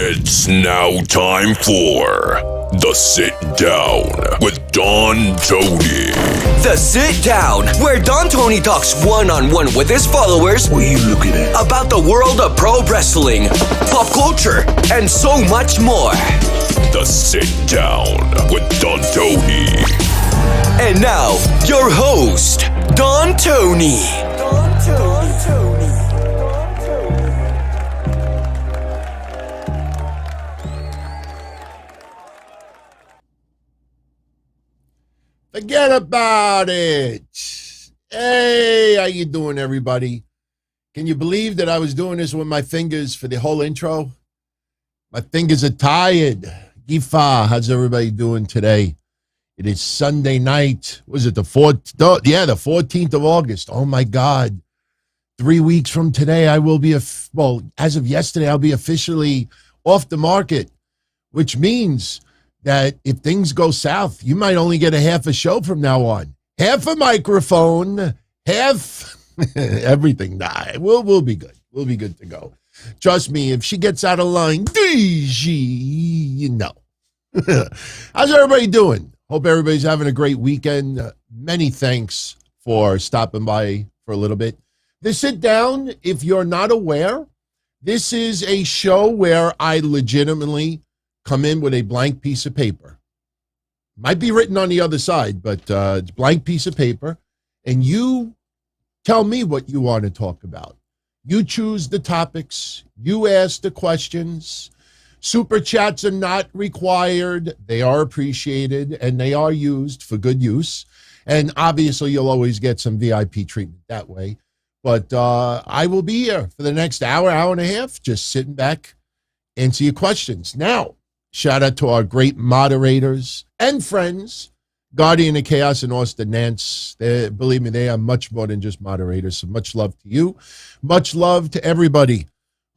It's now time for The Sit Down with Don Tony. The Sit Down, where Don Tony talks one-on-one with his followers. What are you looking at? About the world of pro wrestling, pop culture, and so much more. The Sit Down with Don Tony. And now, your host, Don Tony. Forget about it. Hey, how you doing, everybody? Can you believe that I was doing this with my fingers for the whole intro? My fingers are tired. Gifa, how's everybody doing today? It is Sunday night. Was it the 4th? Yeah, the 14th of August. Oh, my God. 3 weeks from today, I will be, as of yesterday, I'll be officially off the market, which means that if things go south, you might only get a half a show from now on. Half a microphone, half everything. Nah, we'll be good. We'll be good to go. Trust me, if she gets out of line, you know. How's everybody doing? Hope everybody's having a great weekend. Many thanks for stopping by for a little bit. The Sit Down, if you're not aware, this is a show where I legitimately come in with a blank piece of paper. Might be written on the other side, but it's a blank piece of paper. And you tell me what you want to talk about. You choose the topics. You ask the questions. Super chats are not required. They are appreciated, and they are used for good use. And obviously, you'll always get some VIP treatment that way. But I will be here for the next hour and a half, just sitting back, answer your questions. Now, shout out to our great moderators and friends, Guardian of Chaos and Austin Nance. Believe me, they are much more than just moderators. So much love to you. Much love to everybody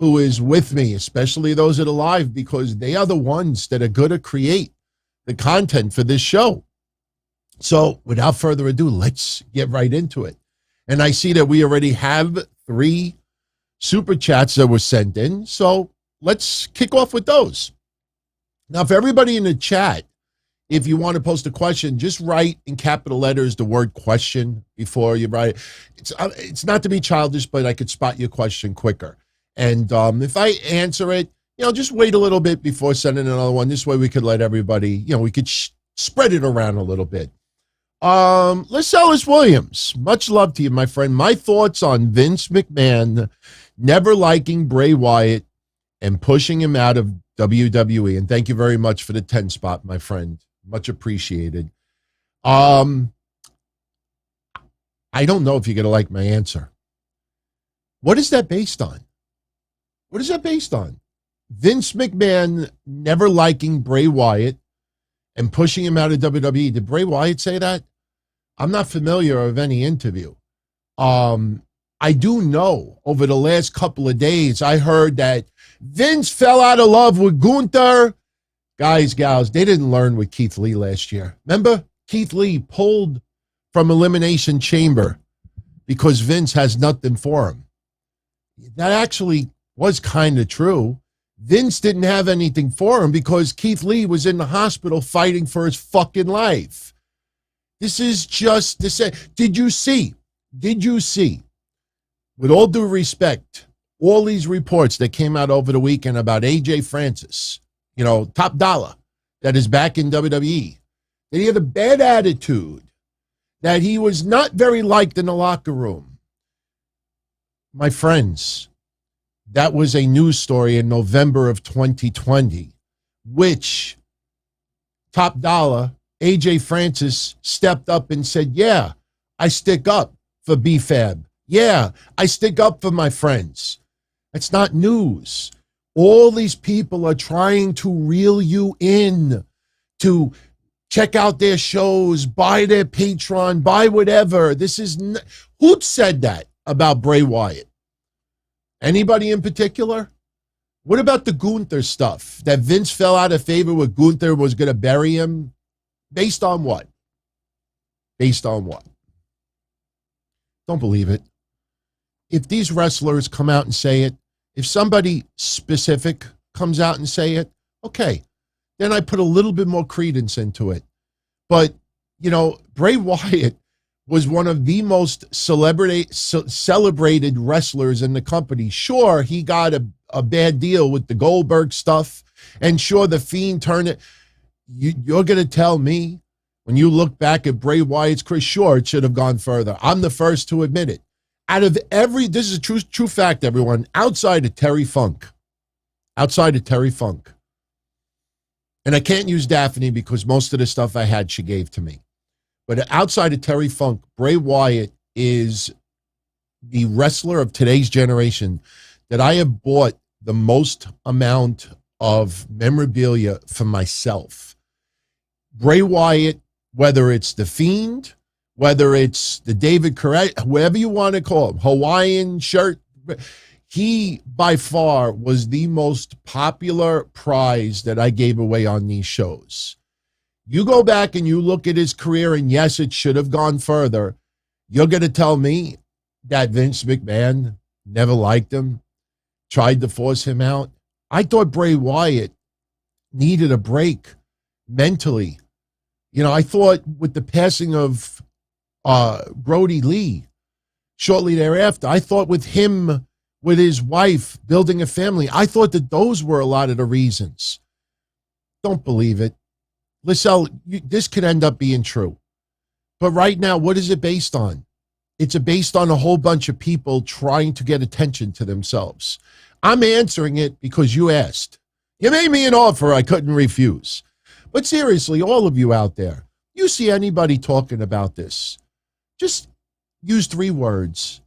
who is with me, especially those that are live, because they are the ones that are going to create the content for this show. So without further ado, let's get right into it. And I see that we already have 3 super chats that were sent in. So let's kick off with those. Now, for everybody in the chat, if you want to post a question, just write in capital letters the word question before you write it. It's not to be childish, but I could spot your question quicker. And if I answer it, just wait a little bit before sending another one. This way we could let everybody, we could spread it around a little bit. Lascelles Williams, much love to you, my friend. My thoughts on Vince McMahon never liking Bray Wyatt and pushing him out of WWE. And thank you very much for the 10 spot, my friend. Much appreciated. I don't know if you're going to like my answer. What is that based on? What is that based on? Vince McMahon never liking Bray Wyatt and pushing him out of WWE. Did Bray Wyatt say that? I'm not familiar of any interview. I do know over the last couple of days, I heard that Vince fell out of love with Gunther. Guys, gals, they didn't learn with Keith Lee last year. Remember? Keith Lee pulled from Elimination Chamber because Vince has nothing for him. That actually was kind of true. Vince didn't have anything for him because Keith Lee was in the hospital fighting for his fucking life. This is just to say, did you see, with all due respect, all these reports that came out over the weekend about AJ Francis, top dollar, that is back in WWE, that he had a bad attitude, that he was not very liked in the locker room. My friends, that was a news story in November of 2020, which top dollar, AJ Francis stepped up and said, yeah, I stick up for BFAB. Yeah, I stick up for my friends. That's not news. All these people are trying to reel you in to check out their shows, buy their Patreon, buy whatever. Who said that about Bray Wyatt? Anybody in particular? What about the Gunther stuff? That Vince fell out of favor with Gunther, was going to bury him? Based on what? Based on what? Don't believe it. If these wrestlers come out and say it, if somebody specific comes out and say it, okay. Then I put a little bit more credence into it. But, you know, Bray Wyatt was one of the most celebrated wrestlers in the company. Sure, he got a bad deal with the Goldberg stuff, and sure, the Fiend turned it. You're going to tell me, when you look back at Bray Wyatt's career, sure, it should have gone further. I'm the first to admit it. Out of this is a true fact, everyone, outside of Terry Funk, and I can't use Daphne because most of the stuff I had, she gave to me. But outside of Terry Funk, Bray Wyatt is the wrestler of today's generation that I have bought the most amount of memorabilia for myself. Bray Wyatt, whether it's the Fiend, whether it's the David Correct, whatever you want to call him, Hawaiian shirt, he by far was the most popular prize that I gave away on these shows. You go back and you look at his career, and yes, it should have gone further. You're going to tell me that Vince McMahon never liked him, tried to force him out? I thought Bray Wyatt needed a break mentally. You know, I thought with the passing of Brody Lee shortly thereafter, I thought with him, with his wife, building a family, I thought that those were a lot of the reasons. Don't believe it. Lisselle, this could end up being true. But right now, what is it based on? It's based on a whole bunch of people trying to get attention to themselves. I'm answering it because you asked. You made me an offer I couldn't refuse. But seriously, all of you out there, you see anybody talking about this, just use 3 words.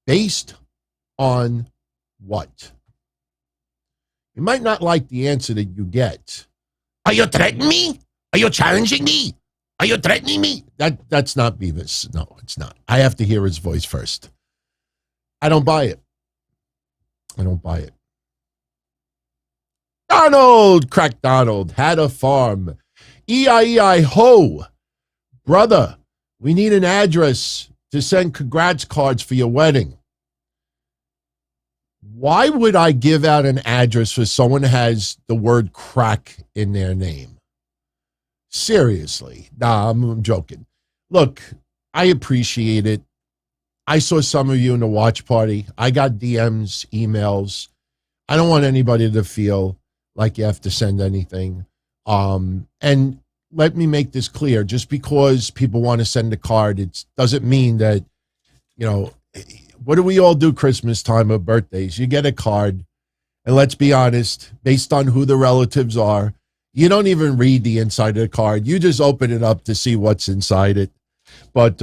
Based on what? You might not like the answer that you get. Are you threatening me? Are you challenging me? Are you threatening me? That's not Beavis. No, it's not. I have to hear his voice first. I don't buy it. Donald, Crack Donald, had a farm. E-I-E-I, ho. Brother, we need an address to send congrats cards for your wedding. Why would I give out an address for someone who has the word crack in their name? Seriously. Nah, I'm joking. Look, I appreciate it. I saw some of you in the watch party. I got DMs, emails. I don't want anybody to feel like you have to send anything. And let me make this clear. Just because people want to send a card, it doesn't mean that, you know, what do we all do Christmas time or birthdays? You get a card, and let's be honest, based on who the relatives are, you don't even read the inside of the card. You just open it up to see what's inside it. But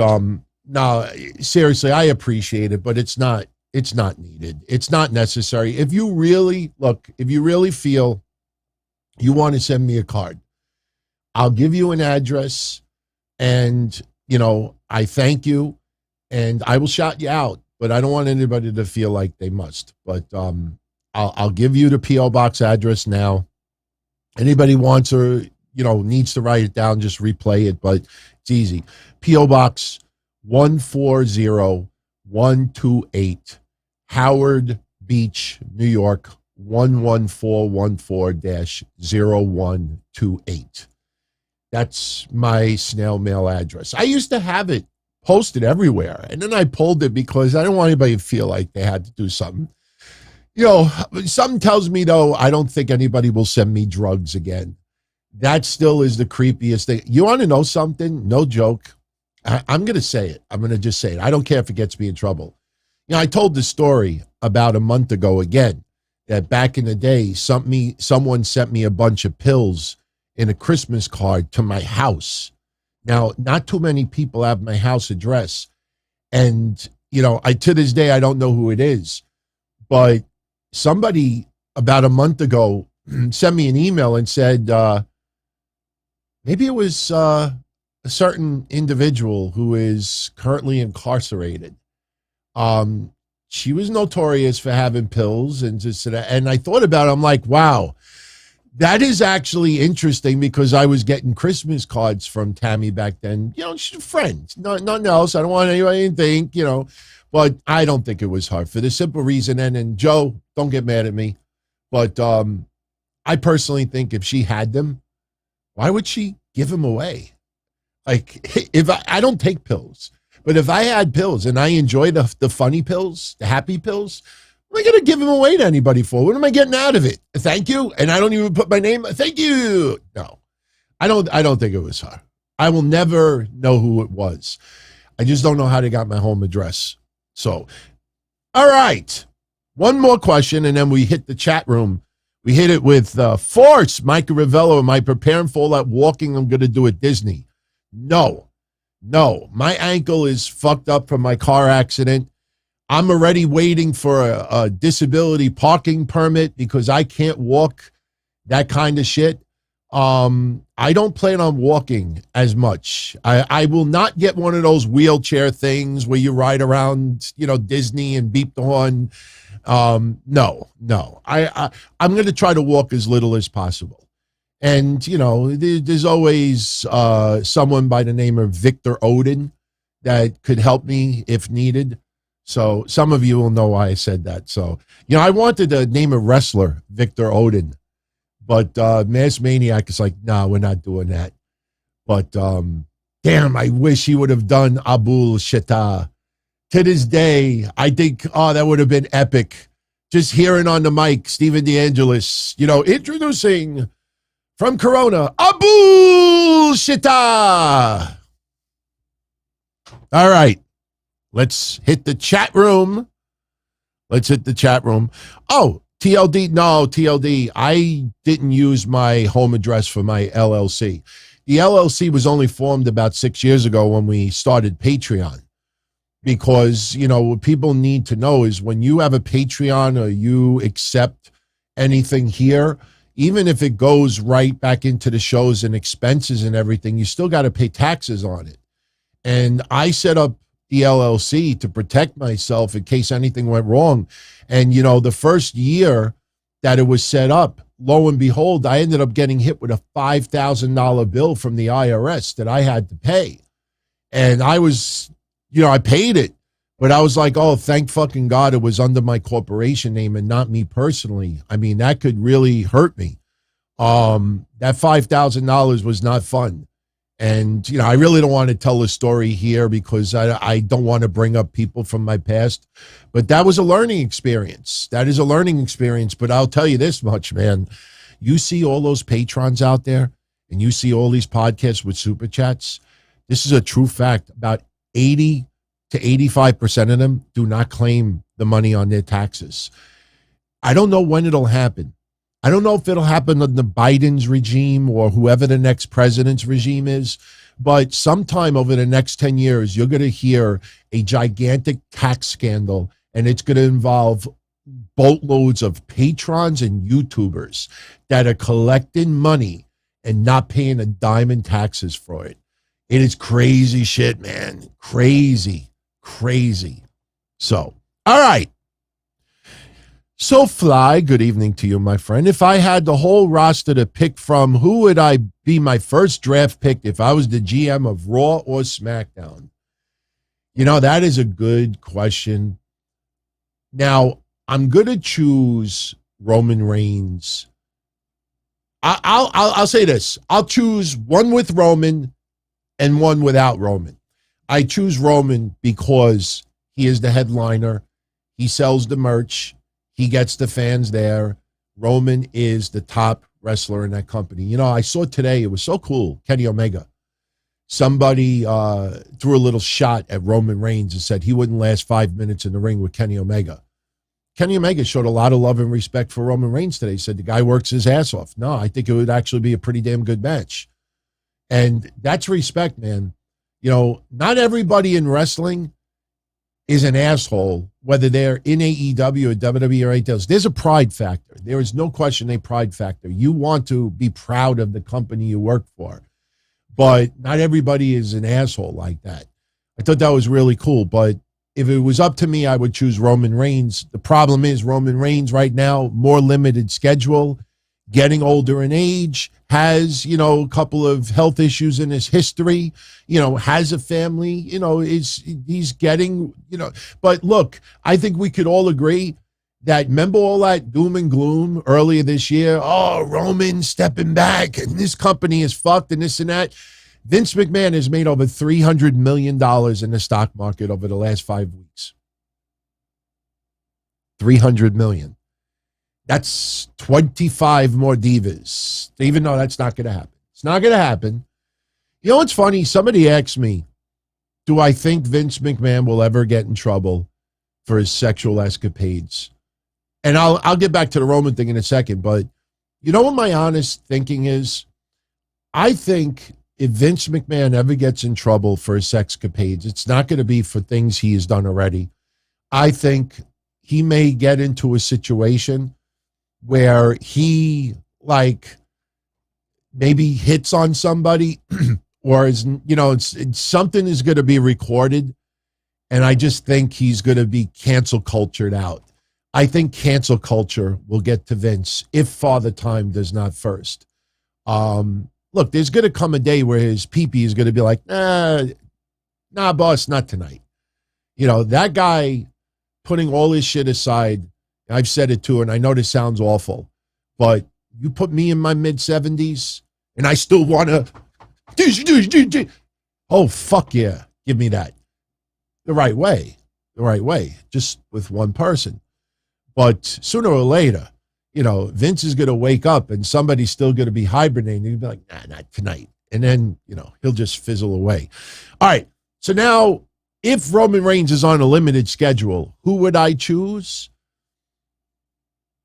no, seriously, I appreciate it, but it's not needed. It's not necessary. If you really feel you want to send me a card, I'll give you an address, and, you know, I thank you, and I will shout you out, but I don't want anybody to feel like they must. But I'll give you the P.O. Box address now. Anybody wants or, you know, needs to write it down, just replay it, but it's easy. P.O. Box 140128, Howard Beach, New York, 11414-0128. That's my snail mail address. I used to have it posted everywhere, and then I pulled it because I don't want anybody to feel like they had to do something. You know, something tells me, though, I don't think anybody will send me drugs again. That still is the creepiest thing. You want to know something? No joke. I'm going to say it. I'm going to just say it. I don't care if it gets me in trouble. You know, I told the story about a month ago again, that back in the day, someone sent me a bunch of pills in a Christmas card to my house. Now, not too many people have my house address. And, you know, to this day, I don't know who it is. But somebody about a month ago sent me an email and said, maybe it was a certain individual who is currently incarcerated. She was notorious for having pills and just, and I thought about it. I'm like, wow, that is actually interesting, because I was getting Christmas cards from Tammy back then. You know, she's a friend, nothing else. I don't want anybody to think, you know, but I don't think it was her, for the simple reason. And Joe, don't get mad at me, but I personally think if she had them, why would she give them away? Like, if I don't take pills, but if I had pills and I enjoy the funny pills, the happy pills, what am I going to give them away to anybody for? What am I getting out of it? Thank you. And I don't even put my name. Thank you. No, I don't think it was her. I will never know who it was. I just don't know how they got my home address. So, all right. One more question, and then we hit the chat room. We hit it with Force, Micah Ravello. Am I preparing for all that walking I'm going to do at Disney? No. My ankle is fucked up from my car accident. I'm already waiting for a disability parking permit because I can't walk that kind of shit. I don't plan on walking as much. I will not get one of those wheelchair things where you ride around, Disney and beep the horn. No. I'm going to try to walk as little as possible. And, there's always someone by the name of Victor Odin that could help me if needed. So some of you will know why I said that. So, I wanted to name a wrestler Victor Odin, but Mass Maniac is like, no, we're not doing that. But damn, I wish he would have done Abul Shita. To this day, I think, that would have been epic. Just hearing on the mic, Steven DeAngelis, introducing from Corona, Abul Shita. All right, let's hit the chat room. Oh, TLD, no, TLD. I didn't use my home address for my LLC. The LLC was only formed about 6 years ago when we started Patreon. Because, what people need to know is when you have a Patreon or you accept anything here, even if it goes right back into the shows and expenses and everything, you still got to pay taxes on it. And I set up the LLC to protect myself in case anything went wrong. And, the first year that it was set up, lo and behold, I ended up getting hit with a $5,000 bill from the IRS that I had to pay. And I was... I paid it, but I was like, oh, thank fucking God it was under my corporation name and not me personally. I mean, that could really hurt me. That $5,000 was not fun. And, I really don't want to tell the story here because I don't want to bring up people from my past, but that was a learning experience. That is a learning experience, but I'll tell you this much, man. You see all those patrons out there and you see all these podcasts with super chats. This is a true fact. About 80 to 85% of them do not claim the money on their taxes. I don't know when it'll happen. I don't know if it'll happen under Biden's regime or whoever the next president's regime is, but sometime over the next 10 years, you're going to hear a gigantic tax scandal, and it's going to involve boatloads of patrons and YouTubers that are collecting money and not paying a dime in taxes for it. It is crazy shit, man. Crazy. So, all right. So Fly, good evening to you, my friend. If I had the whole roster to pick from, who would I be my first draft pick if I was the GM of Raw or SmackDown? That is a good question. Now, I'm going to choose Roman Reigns. I'll say this. I'll choose one with Roman and one without Roman. I choose Roman because he is the headliner. He sells the merch. He gets the fans there. Roman is the top wrestler in that company. I saw today, it was so cool, Kenny Omega. Somebody threw a little shot at Roman Reigns and said he wouldn't last 5 minutes in the ring with Kenny Omega. Kenny Omega showed a lot of love and respect for Roman Reigns today. He said the guy works his ass off. No, I think it would actually be a pretty damn good match. And that's respect, man. Not everybody in wrestling is an asshole, whether they're in AEW or WWE or anything else. There's a pride factor. There is no question a pride factor. You want to be proud of the company you work for. But not everybody is an asshole like that. I thought that was really cool. But if it was up to me, I would choose Roman Reigns. The problem is Roman Reigns right now, more limited schedule, getting older in age, has, a couple of health issues in his history, has a family, he's getting, but look, I think we could all agree that, remember all that doom and gloom earlier this year? Oh, Roman stepping back and this company is fucked and this and that. Vince McMahon has made over $300 million in the stock market over the last 5 weeks. $300 million. That's 25 more divas. Even though that's not going to happen. It's not going to happen. You know what's funny? Somebody asked me, do I think Vince McMahon will ever get in trouble for his sexual escapades? And I'll get back to the Roman thing in a second, but you know what my honest thinking is? I think if Vince McMahon ever gets in trouble for his sexcapades, it's not going to be for things he has done already. I think he may get into a situation where he maybe hits on somebody or is, something is going to be recorded. And I just think he's going to be cancel cultured out. I think cancel culture will get to Vince if Father Time does not first. Look, there's going to come a day where his pee-pee is going to be like, nah, boss, not tonight. That guy putting all his shit aside, I've said it too, and I know this sounds awful, but you put me in my mid-70s, and I still want to, oh, fuck yeah, give me that. The right way, just with one person. But sooner or later, Vince is going to wake up and somebody's still going to be hibernating. He'll be like, nah, not tonight. And then, he'll just fizzle away. All right. So now, if Roman Reigns is on a limited schedule, who would I choose?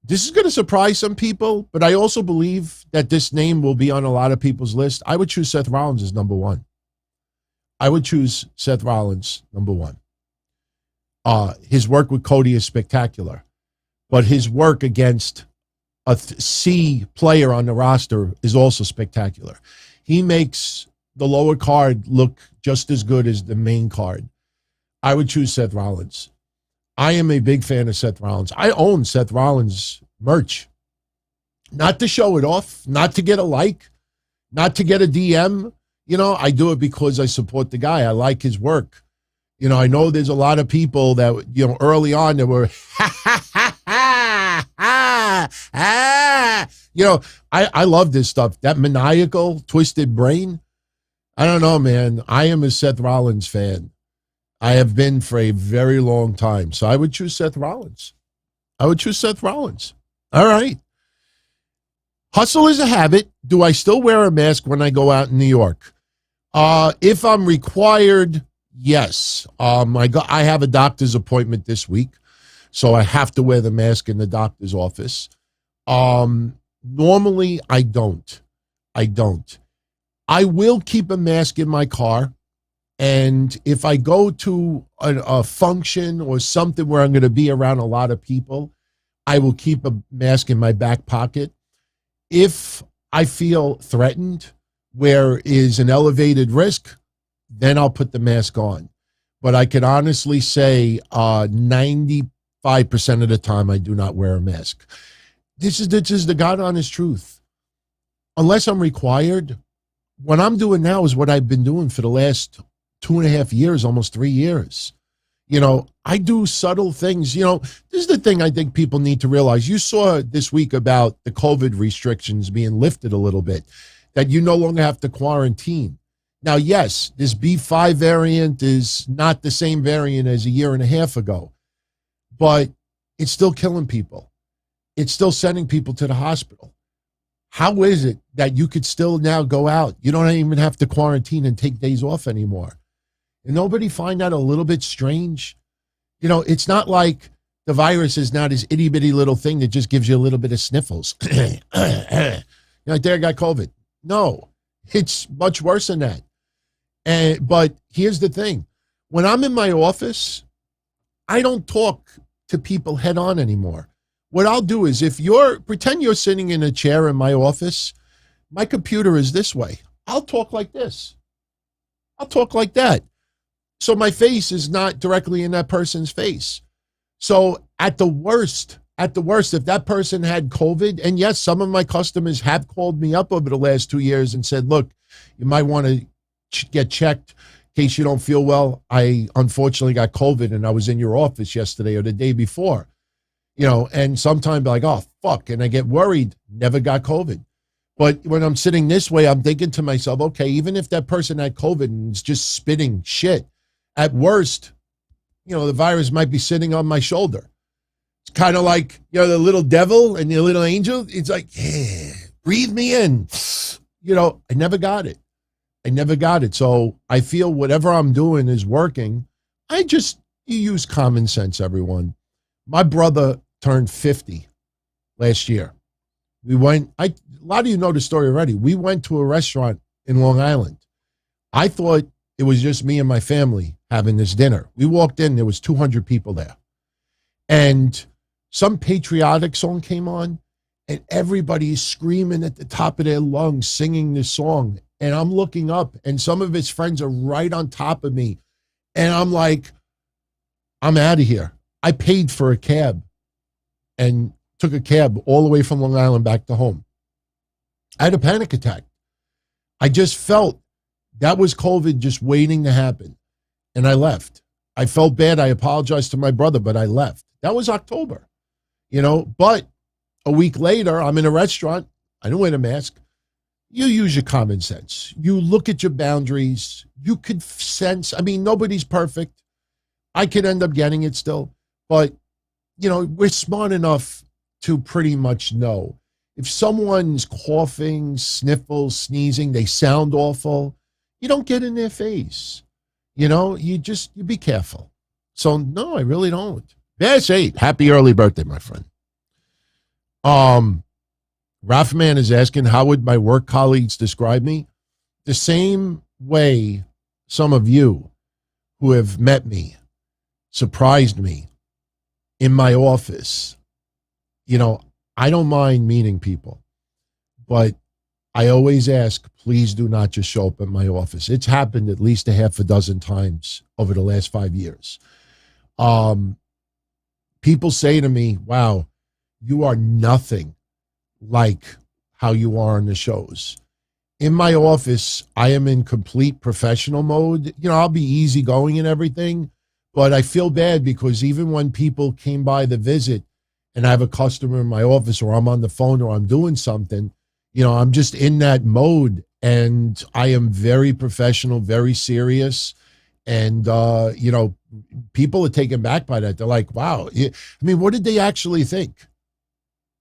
This is going to surprise some people, but I also believe that this name will be on a lot of people's list. I would choose Seth Rollins as number one. I would choose Seth Rollins, number one. His work with Cody is spectacular, but his work against a C player on the roster is also spectacular. He makes the lower card look just as good as the main card. I would choose Seth Rollins. I am a big fan of Seth Rollins. I own Seth Rollins merch. Not to show it off, not to get a like, not to get a DM. I do it because I support the guy. I like his work. I know there's a lot of people that, early on that were, I love this stuff. That maniacal, twisted brain. I don't know, man. I am a Seth Rollins fan. I have been for a very long time. So I would choose Seth Rollins. All right. Hustle is a habit. Do I still wear a mask when I go out in New York? If I'm required, yes. I have a doctor's appointment this week, so I have to wear the mask in the doctor's office. Normally, I don't. I will keep a mask in my car, and if I go to a function or something where I'm going to be around a lot of people, I will keep a mask in my back pocket. If I feel threatened, where is an elevated risk, then I'll put the mask on. But I can honestly say 95% of the time I do not wear a mask. This is the God honest truth. Unless I'm required, what I'm doing now is what I've been doing for the last 2.5 years, almost 3 years. I do subtle things. This is the thing I think people need to realize. You saw this week about the COVID restrictions being lifted a little bit, that you no longer have to quarantine. Now, yes, this B5 variant is not the same variant as a year and a half ago, but it's still killing people. It's still sending people to the hospital. How is it that you could still now go out? You don't even have to quarantine and take days off anymore. And nobody find that a little bit strange? It's not like the virus is now this itty bitty little thing that just gives you a little bit of sniffles. There, I got COVID. No, it's much worse than that. But here's the thing. When I'm in my office, I don't talk to people head on anymore. What I'll do is pretend you're sitting in a chair in my office, my computer is this way. I'll talk like this. I'll talk like that. So my face is not directly in that person's face. So at the worst, if that person had COVID, and yes, some of my customers have called me up over the last 2 years and said, look, you might want to get checked in case you don't feel well. I unfortunately got COVID and I was in your office yesterday or the day before. and sometimes be like, oh, fuck, and I get worried, never got COVID. But when I'm sitting this way, I'm thinking to myself, okay, even if that person had COVID and is just spitting shit, at worst, the virus might be sitting on my shoulder. It's kind of like, the little devil and the little angel. It's like, yeah, breathe me in. I never got it. So I feel whatever I'm doing is working. You use common sense, everyone. My brother turned 50 last year. A lot of you know the story already. We went to a restaurant in Long Island. I thought it was just me and my family having this dinner. We walked in, there was 200 people there. And some patriotic song came on, and everybody is screaming at the top of their lungs, singing this song. And I'm looking up, and some of his friends are right on top of me. And I'm like, I'm out of here. I paid for a cab and took a cab all the way from Long Island back to home. I had a panic attack. I just felt that was COVID just waiting to happen. And I left. I felt bad. I apologized to my brother, but I left. That was October, But a week later, I'm in a restaurant. I don't wear a mask. You use your common sense. You look at your boundaries. You could sense. Nobody's perfect. I could end up getting it still. But, we're smart enough to pretty much know. If someone's coughing, sniffles, sneezing, they sound awful, you don't get in their face. You be careful. So, no, I really don't. Bass 8, happy early birthday, my friend. Raffman is asking, how would my work colleagues describe me? The same way some of you who have met me, surprised me in my office. I don't mind meeting people, but I always ask, please do not just show up at my office. It's happened at least a half a dozen times over the last 5 years. People say to me, wow, you are nothing like how you are on the shows. In my office, I am in complete professional mode. I'll be easygoing and everything, but I feel bad because even when people came by the visit and I have a customer in my office or I'm on the phone or I'm doing something, I'm just in that mode and I am very professional, very serious. And, people are taken back by that. They're like, wow. What did they actually think?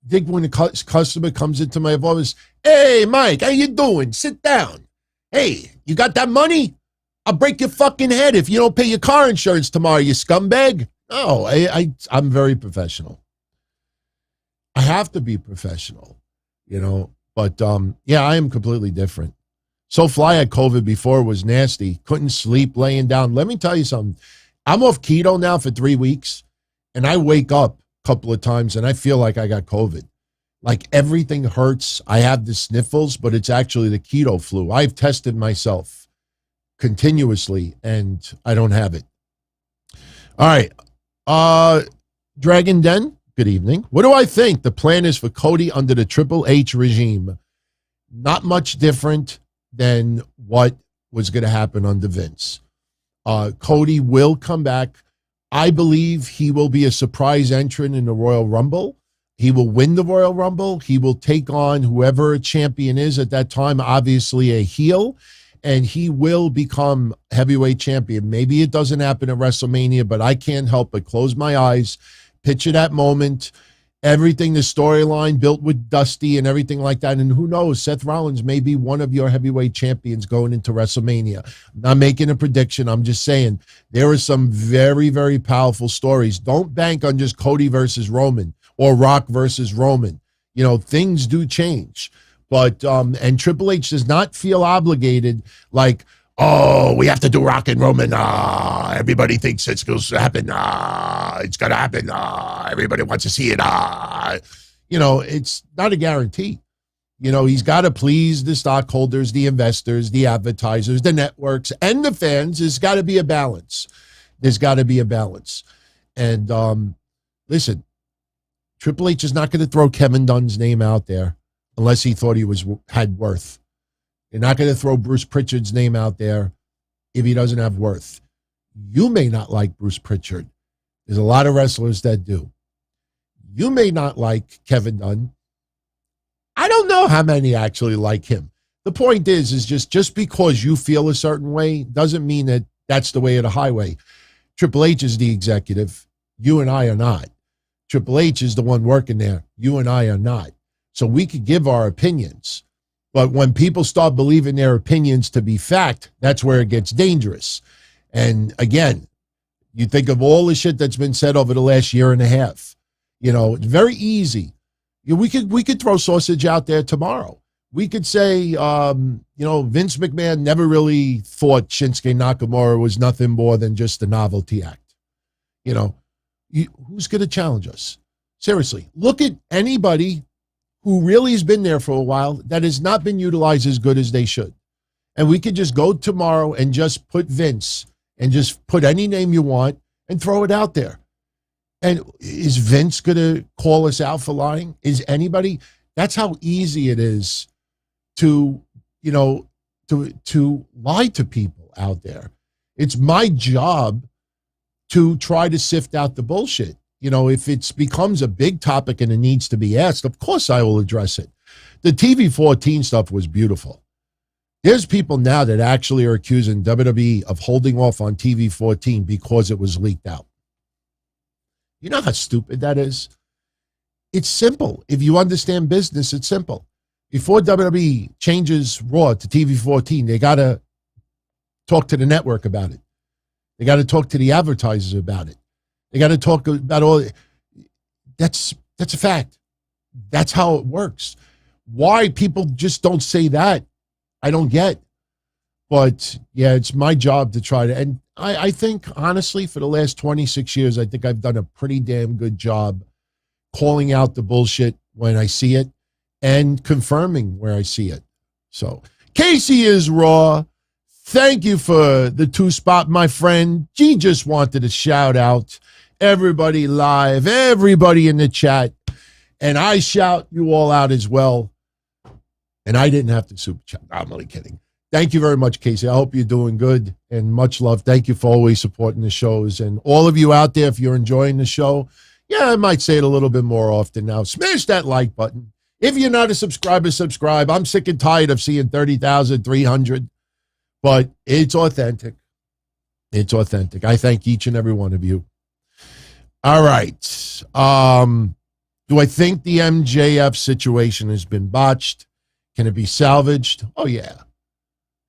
Think when a customer comes into my office, hey, Mike, how you doing? Sit down. Hey, you got that money? I'll break your fucking head if you don't pay your car insurance tomorrow, you scumbag. No, I'm very professional. I have to be professional, but I am completely different. So Fly had COVID before, was nasty. Couldn't sleep laying down. Let me tell you something. I'm off keto now for 3 weeks, and I wake up a couple of times, and I feel like I got COVID. Like everything hurts. I have the sniffles, but it's actually the keto flu. I've tested myself continuously, and I don't have it. All right. Dragon Den, good evening. What do I think the plan is for Cody under the Triple H regime? Not much different than what was going to happen under Vince. Cody will come back. I believe he will be a surprise entrant in the Royal Rumble. He will win the Royal Rumble. He will take on whoever a champion is at that time, obviously a heel, and he will become heavyweight champion. Maybe it doesn't happen at WrestleMania, but I can't help but close my eyes, picture that moment, everything, the storyline built with Dusty and everything like that. And who knows, Seth Rollins may be one of your heavyweight champions going into WrestleMania. I'm not making a prediction. I'm just saying there are some very, very powerful stories. Don't bank on just Cody versus Roman or Rock versus Roman. Things do change. But, and Triple H does not feel obligated like, oh, we have to do Rock and Roman. Everybody thinks it's going to happen. It's going to happen. Everybody wants to see it. It's not a guarantee. He's got to please the stockholders, the investors, the advertisers, the networks, and the fans. There's got to be a balance. And listen, Triple H is not going to throw Kevin Dunn's name out there unless he thought he had worth. They're not going to throw Bruce Pritchard's name out there if he doesn't have worth. You may not like Bruce Pritchard. There's a lot of wrestlers that do. You may not like Kevin Dunn. I don't know how many actually like him. The point is just because you feel a certain way doesn't mean that that's the way of the highway. Triple H is the executive. You and I are not. Triple H is the one working there. You and I are not. So we could give our opinions. But when people start believing their opinions to be fact, that's where it gets dangerous. And again, you think of all the shit that's been said over the last year and a half. You know, it's very easy. We could throw sausage out there tomorrow. We could say, Vince McMahon never really thought Shinsuke Nakamura was nothing more than just a novelty act. Who's going to challenge us? Seriously, look at anybody who really has been there for a while that has not been utilized as good as they should. And we could just go tomorrow and just put Vince and just put any name you want and throw it out there. And is Vince going to call us out for lying? Is anybody? That's how easy it is to lie to people out there. It's my job to try to sift out the bullshit. If it becomes a big topic and it needs to be asked, of course I will address it. The TV14 stuff was beautiful. There's people now that actually are accusing WWE of holding off on TV14 because it was leaked out. You know how stupid that is? It's simple. If you understand business, it's simple. Before WWE changes Raw to TV14, they got to talk to the network about it. They got to talk to the advertisers about it. They got to talk about all. That's a fact. That's how it works. Why people just don't say that, I don't get. But yeah, it's my job to try to. And I think, honestly, for the last 26 years, I think I've done a pretty damn good job calling out the bullshit when I see it and confirming where I see it. So Casey is Raw. Thank you for the 2-spot, my friend. G just wanted to shout out everybody live, everybody in the chat. And I shout you all out as well. And I didn't have to super chat. I'm only kidding. Thank you very much, Casey. I hope you're doing good and much love. Thank you for always supporting the shows. And all of you out there, if you're enjoying the show, yeah, I might say it a little bit more often now. Smash that like button. If you're not a subscriber, subscribe. I'm sick and tired of seeing 30,300. But it's authentic. It's authentic. I thank each and every one of you. All right. Do I think the MJF situation has been botched? Can it be salvaged? Oh, yeah.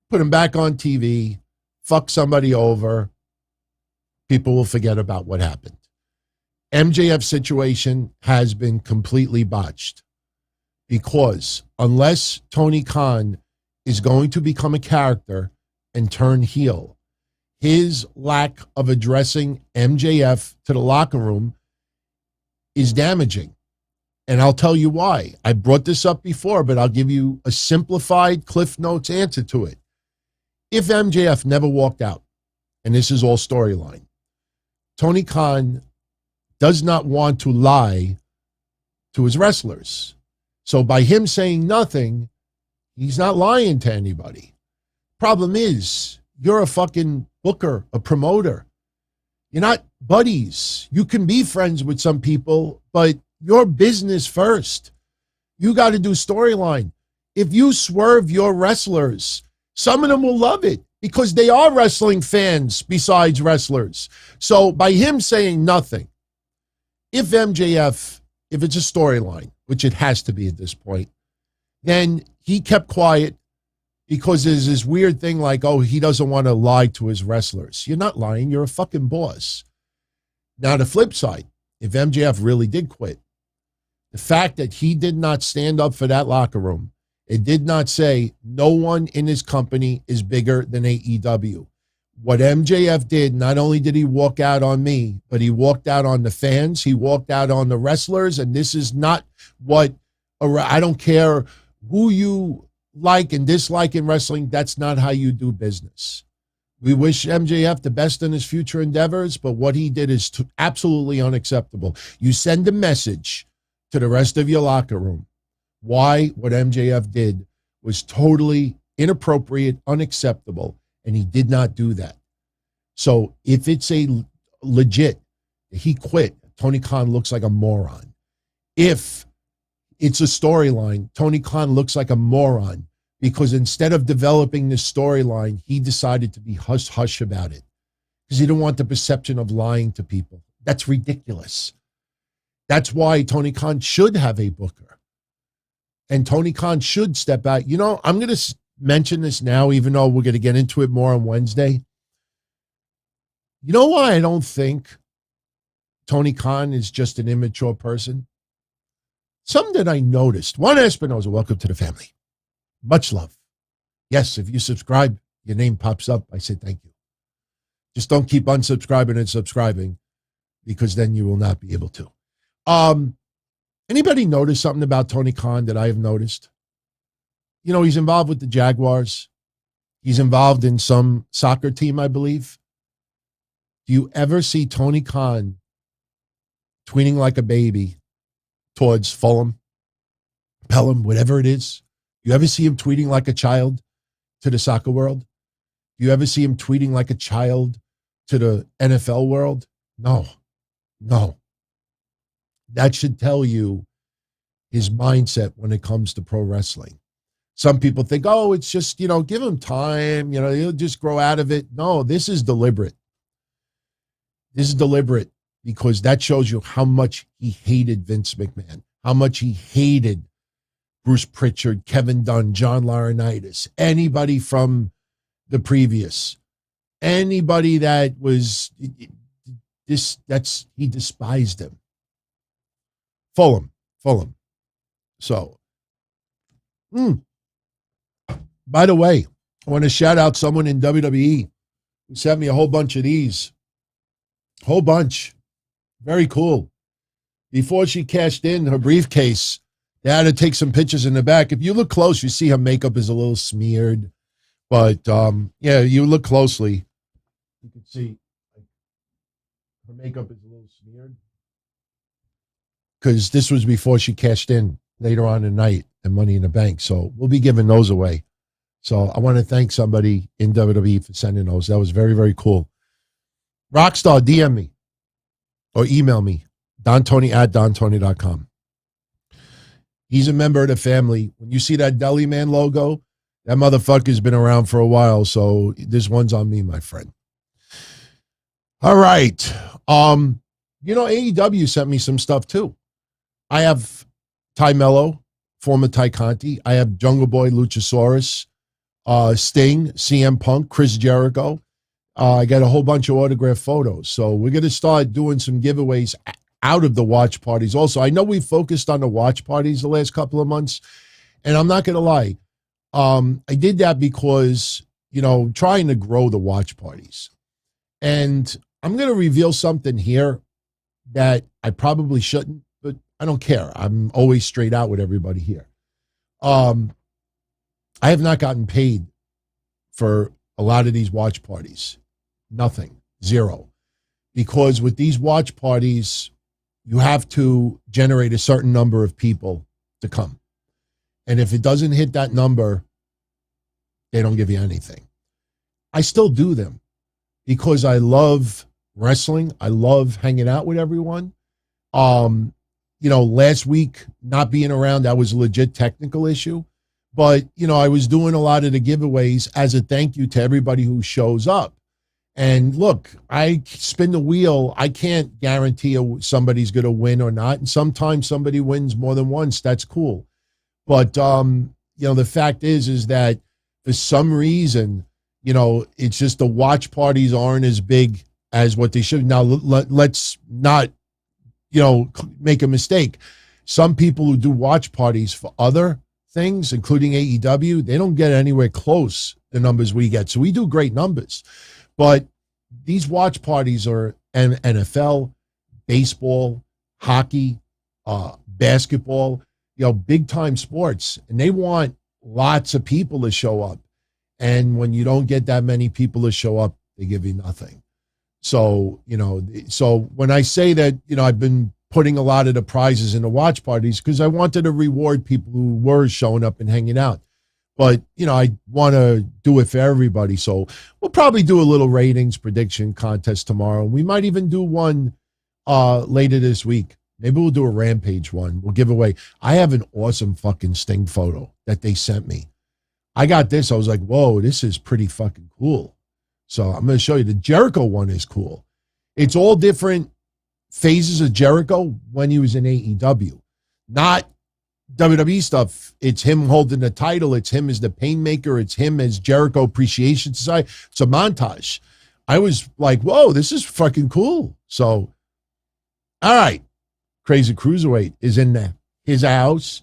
Put him back on TV. Fuck somebody over. People will forget about what happened. MJF situation has been completely botched because unless Tony Khan is going to become a character and turn heel, his lack of addressing MJF to the locker room is damaging. And I'll tell you why. I brought this up before, but I'll give you a simplified Cliff Notes answer to it. If MJF never walked out, and this is all storyline, Tony Khan does not want to lie to his wrestlers. So by him saying nothing, he's not lying to anybody. Problem is, you're a fucking booker, a promoter. You're not buddies. You can be friends with some people, but your business first. You got to do storyline. If you swerve your wrestlers, some of them will love it because they are wrestling fans besides wrestlers. So by him saying nothing, if MJF, if it's a storyline, which it has to be at this point, then he kept quiet because there's this weird thing like, oh, he doesn't want to lie to his wrestlers. You're not lying. You're a fucking boss. Now, the flip side, if MJF really did quit, the fact that he did not stand up for that locker room, it did not say no one in his company is bigger than AEW. What MJF did, not only did he walk out on me, but he walked out on the fans, he walked out on the wrestlers, and this is not what, I don't care who you like and dislike in wrestling, that's not how you do business. We wish MJF the best in his future endeavors, but what he did is absolutely unacceptable. You send a message to the rest of your locker room why what MJF did was totally inappropriate, unacceptable, and he did not do that. So if it's a legit, he quit, Tony Khan looks like a moron. if it's a storyline, Tony Khan looks like a moron because instead of developing this storyline, he decided to be hush-hush about it because he didn't want the perception of lying to people. That's ridiculous. That's why Tony Khan should have a booker. And Tony Khan should step out. You know, I'm going to mention this now, even though we're going to get into it more on Wednesday. You know why I don't think Tony Khan is just an immature person? Something that I noticed. Juan Espinoza, welcome to the family. Much love. Yes, if you subscribe, your name pops up. I say thank you. Just don't keep unsubscribing and subscribing because then you will not be able to. Anybody notice something about Tony Khan that I have noticed? You know, he's involved with the Jaguars. He's involved in some soccer team, I believe. Do you ever see Tony Khan tweeting like a baby towards Fulham, Pelham, whatever it is? You ever see him tweeting like a child to the soccer world? Do you ever see him tweeting like a child to the NFL world? No. That should tell you his mindset when it comes to pro wrestling. Some people think, oh, it's just, you know, give him time, you know, he'll just grow out of it. No, this is deliberate. This is deliberate because that shows you how much he hated Vince McMahon, how much he hated Bruce Pritchard, Kevin Dunn, John Laurinaitis, anybody from the previous, anybody that was he despised him. Fulham. So, by the way, I want to shout out someone in WWE who sent me a whole bunch of these. Whole bunch. Very cool. Before she cashed in her briefcase, they had to take some pictures in the back. If you look close, you see her makeup is a little smeared. But, yeah, you look closely, you can see her makeup is a little smeared. Because this was before she cashed in later on in the night and Money in the Bank. So we'll be giving those away. So I want to thank somebody in WWE for sending those. That was very, very cool. Rockstar, DM me or email me, DonTony@DonTony.com. He's a member of the family. When you see that Deli Man logo, that motherfucker's been around for a while. So this one's on me, my friend. All right. You know, AEW sent me some stuff too. I have Ty Mello, former Ty Conti. I have Jungle Boy, Luchasaurus, Sting, CM Punk, Chris Jericho. I got a whole bunch of autographed photos. So we're going to start doing some giveaways out of the watch parties. Also, I know we focused on the watch parties the last couple of months, and I'm not going to lie. I did that because, you know, trying to grow the watch parties. And I'm going to reveal something here that I probably shouldn't, but I don't care. I'm always straight out with everybody here. I have not gotten paid for a lot of these watch parties. Nothing. Zero. Because with these watch parties, you have to generate a certain number of people to come. And if it doesn't hit that number, they don't give you anything. I still do them because I love wrestling. I love hanging out with everyone. You know, last week not being around, that was a legit technical issue. But, you know, I was doing a lot of the giveaways as a thank you to everybody who shows up. And look, I spin the wheel. I can't guarantee somebody's going to win or not. And sometimes somebody wins more than once. That's cool. But, you know, the fact is that for some reason, you know, it's just the watch parties aren't as big as what they should. Now, let's not, you know, make a mistake. Some people who do watch parties for other things, including AEW, they don't get anywhere close to the numbers we get. So we do great numbers. But these watch parties are NFL, baseball, hockey, basketball, you know, big time sports. And they want lots of people to show up. And when you don't get that many people to show up, they give you nothing. So, you know, so when I say that, you know, I've been putting a lot of the prizes in the watch parties because I wanted to reward people who were showing up and hanging out. But, you know, I want to do it for everybody. So we'll probably do a little ratings prediction contest tomorrow. We might even do one later this week Maybe we'll do a Rampage one. We'll give away. I have an awesome fucking Sting photo that they sent me. I got this. I was like, whoa, this is pretty fucking cool. So I'm going to show you. The Jericho one is cool. It's all different phases of Jericho when he was in AEW. Not WWE stuff. It's him holding the title. It's him as the Painmaker. It's him as Jericho Appreciation Society. It's a montage. I was like, whoa, this is fucking cool. So, all right. Crazy Cruiserweight is in there. His house.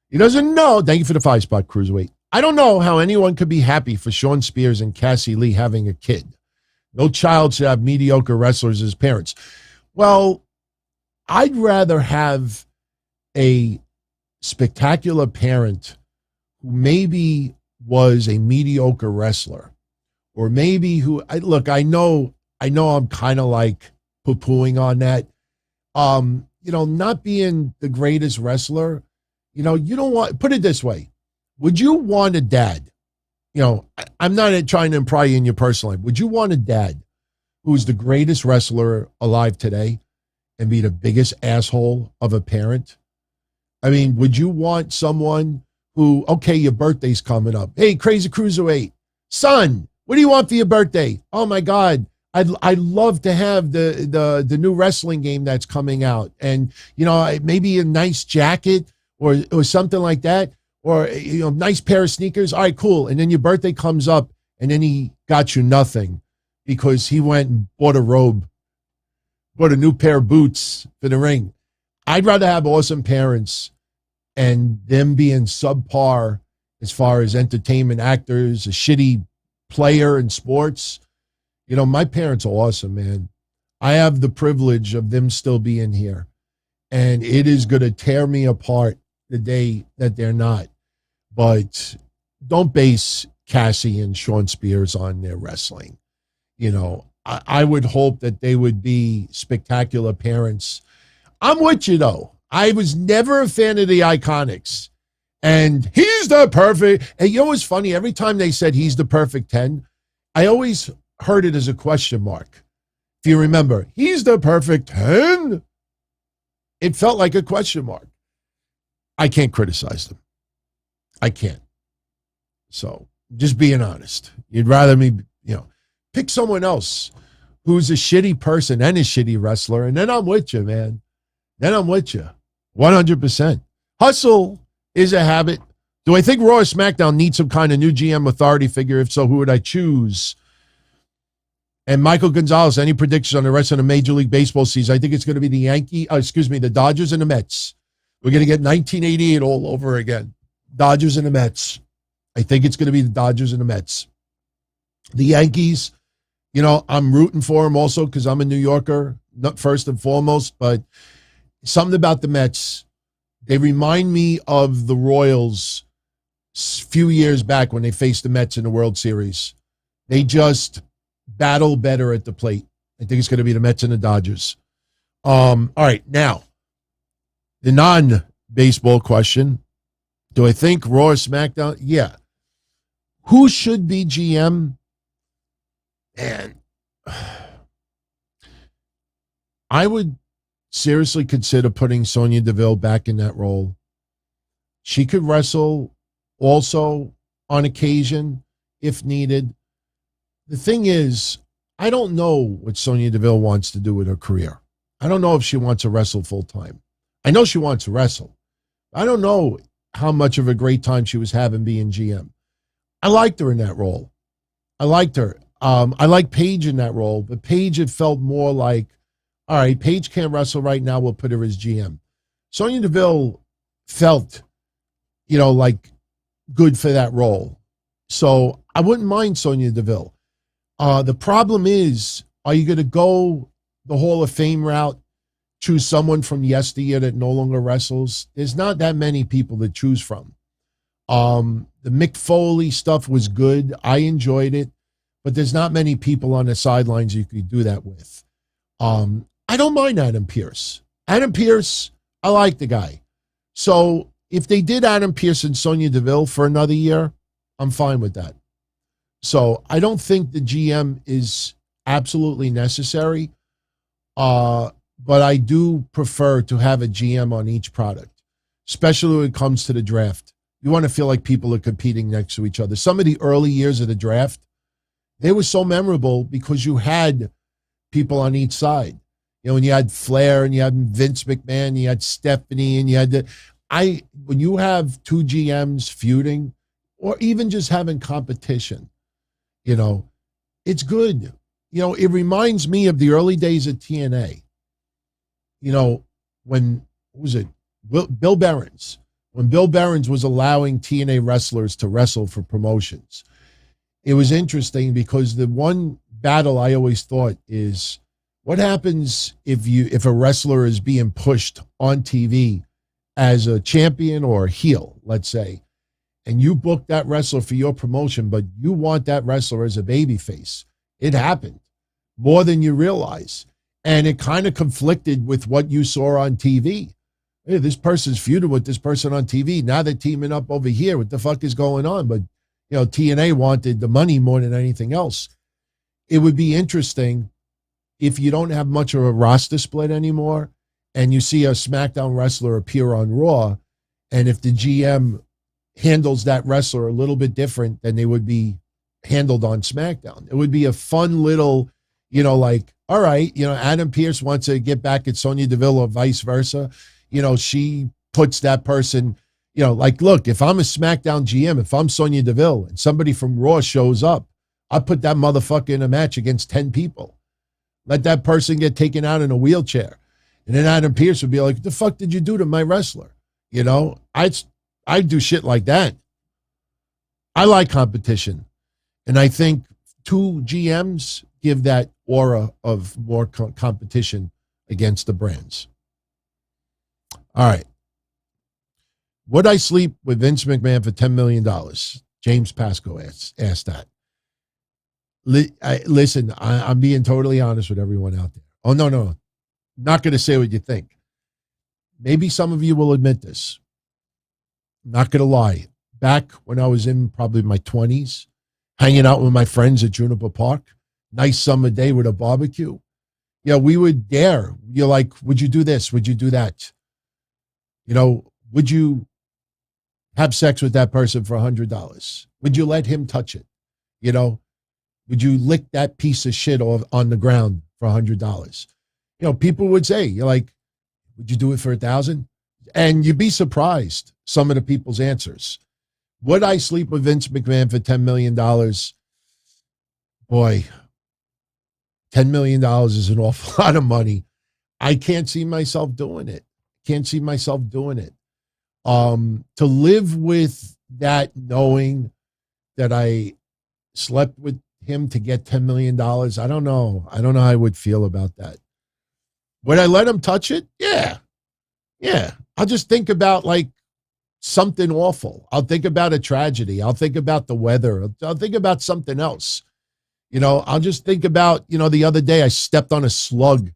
He doesn't know. Thank you for the 5-spot, Cruiserweight. I don't know how anyone could be happy for Shawn Spears and Cassie Lee having a kid. No child should have mediocre wrestlers as parents. Well, I'd rather have a spectacular parent who maybe was a mediocre wrestler, or maybe who, I know I'm kind of like poo-pooing on that. Not being the greatest wrestler, you don't want, put it this way. Would you want a dad? I'm not trying to pry in your personal life. Would you want a dad who's the greatest wrestler alive today and be the biggest asshole of a parent? I mean, would you want someone who, okay, your birthday's coming up. Hey, Crazy Cruiserweight, son, what do you want for your birthday? Oh my God, I'd love to have the new wrestling game that's coming out, and maybe a nice jacket or something like that, or nice pair of sneakers. All right, cool. And then your birthday comes up, and then he got you nothing because he went and bought a robe, bought a new pair of boots for the ring. I'd rather have awesome parents and them being subpar as far as entertainment actors, a shitty player in sports. My parents are awesome, man. I have the privilege of them still being here, and it is going to tear me apart the day that they're not. But don't base Cassie and Shawn Spears on their wrestling. I would hope that they would be spectacular parents. I'm with you, though. I was never a fan of the Iconics. And he's the perfect. And what's funny? Every time they said he's the perfect 10, I always heard it as a question mark. If you remember, he's the perfect 10. It felt like a question mark. I can't criticize them. I can't. So just being honest. You'd rather me, pick someone else who's a shitty person and a shitty wrestler, and then I'm with you, man. Then I'm with you. 100%. Hustle is a habit. Do I think Raw or SmackDown need some kind of new GM authority figure? If so, who would I choose? And Michael Gonzalez, any predictions on the rest of the Major League Baseball season? I think it's going to be the Dodgers and the Mets. We're going to get 1988 all over again. Dodgers and the Mets. I think it's going to be the Dodgers and the Mets. The Yankees, I'm rooting for them also because I'm a New Yorker, not first and foremost, but something about the Mets. They remind me of the Royals a few years back when they faced the Mets in the World Series. They just battle better at the plate. I think it's going to be the Mets and the Dodgers. All right, now, the non-baseball question. Do I think Raw or SmackDown? Yeah. Who should be GM? Man, I would seriously consider putting Sonya Deville back in that role. She could wrestle also on occasion if needed. The thing is, I don't know what Sonya Deville wants to do with her career. I don't know if she wants to wrestle full time. I know she wants to wrestle. I don't know how much of a great time she was having being GM. I liked her in that role. I liked her. I like Paige in that role, but Paige, it felt more like, all right, Paige can't wrestle right now. We'll put her as GM. Sonya Deville felt, like good for that role. So I wouldn't mind Sonya Deville. The problem is, are you going to go the Hall of Fame route, choose someone from yesteryear that no longer wrestles? There's not that many people to choose from. The Mick Foley stuff was good. I enjoyed it, but there's not many people on the sidelines you could do that with. I don't mind Adam Pearce. Adam Pearce, I like the guy. So if they did Adam Pearce and Sonya Deville for another year, I'm fine with that. So I don't think the GM is absolutely necessary. but I do prefer to have a GM on each product, especially when it comes to the draft. You want to feel like people are competing next to each other. Some of the early years of the draft, they were so memorable because you had people on each side. When you had Flair and you had Vince McMahon, you had Stephanie, and you had when you have two GMs feuding, or even just having competition, it's good. It reminds me of the early days of TNA. When was it? Bill Behrens. When Bill Behrens was allowing TNA wrestlers to wrestle for promotions, it was interesting because the one battle I always thought is, what happens if a wrestler is being pushed on TV as a champion or a heel, let's say, and you book that wrestler for your promotion, but you want that wrestler as a babyface? It happened more than you realize. And it kind of conflicted with what you saw on TV. Hey, this person's feuding with this person on TV. Now they're teaming up over here. What the fuck is going on? But, TNA wanted the money more than anything else. It would be interesting if you don't have much of a roster split anymore and you see a SmackDown wrestler appear on Raw, and if the GM handles that wrestler a little bit different than they would be handled on SmackDown. It would be a fun little, all right, Adam Pearce wants to get back at Sonya Deville or vice versa. She puts that person, look, if I'm a SmackDown GM, if I'm Sonya Deville and somebody from Raw shows up, I put that motherfucker in a match against 10 people. Let that person get taken out in a wheelchair. And then Adam Pearce would be like, what the fuck did you do to my wrestler? I'd do shit like that. I like competition. And I think two GMs give that aura of more competition against the brands. All right. Would I sleep with Vince McMahon for $10 million? James Pasco asked that. Listen, I'm being totally honest with everyone out there. Oh, no. Not going to say what you think. Maybe some of you will admit this. Not going to lie. Back when I was in probably my 20s, hanging out with my friends at Juniper Park, nice summer day with a barbecue. We would dare. You're like, would you do this? Would you do that? Would you have sex with that person for $100? Would you let him touch it? Would you lick that piece of shit on the ground for $100? People would say, you're like, would you do it for $1,000? And you'd be surprised some of the people's answers. Would I sleep with Vince McMahon for $10 million? Boy, $10 million is an awful lot of money. I can't see myself doing it. To live with that, knowing that I slept with him to get $10 million, I don't know. I don't know how I would feel about that. Would I let him touch it? Yeah. I'll just think about something awful. I'll think about a tragedy. I'll think about the weather. I'll think about something else. I'll just think about, the other day I stepped on a slug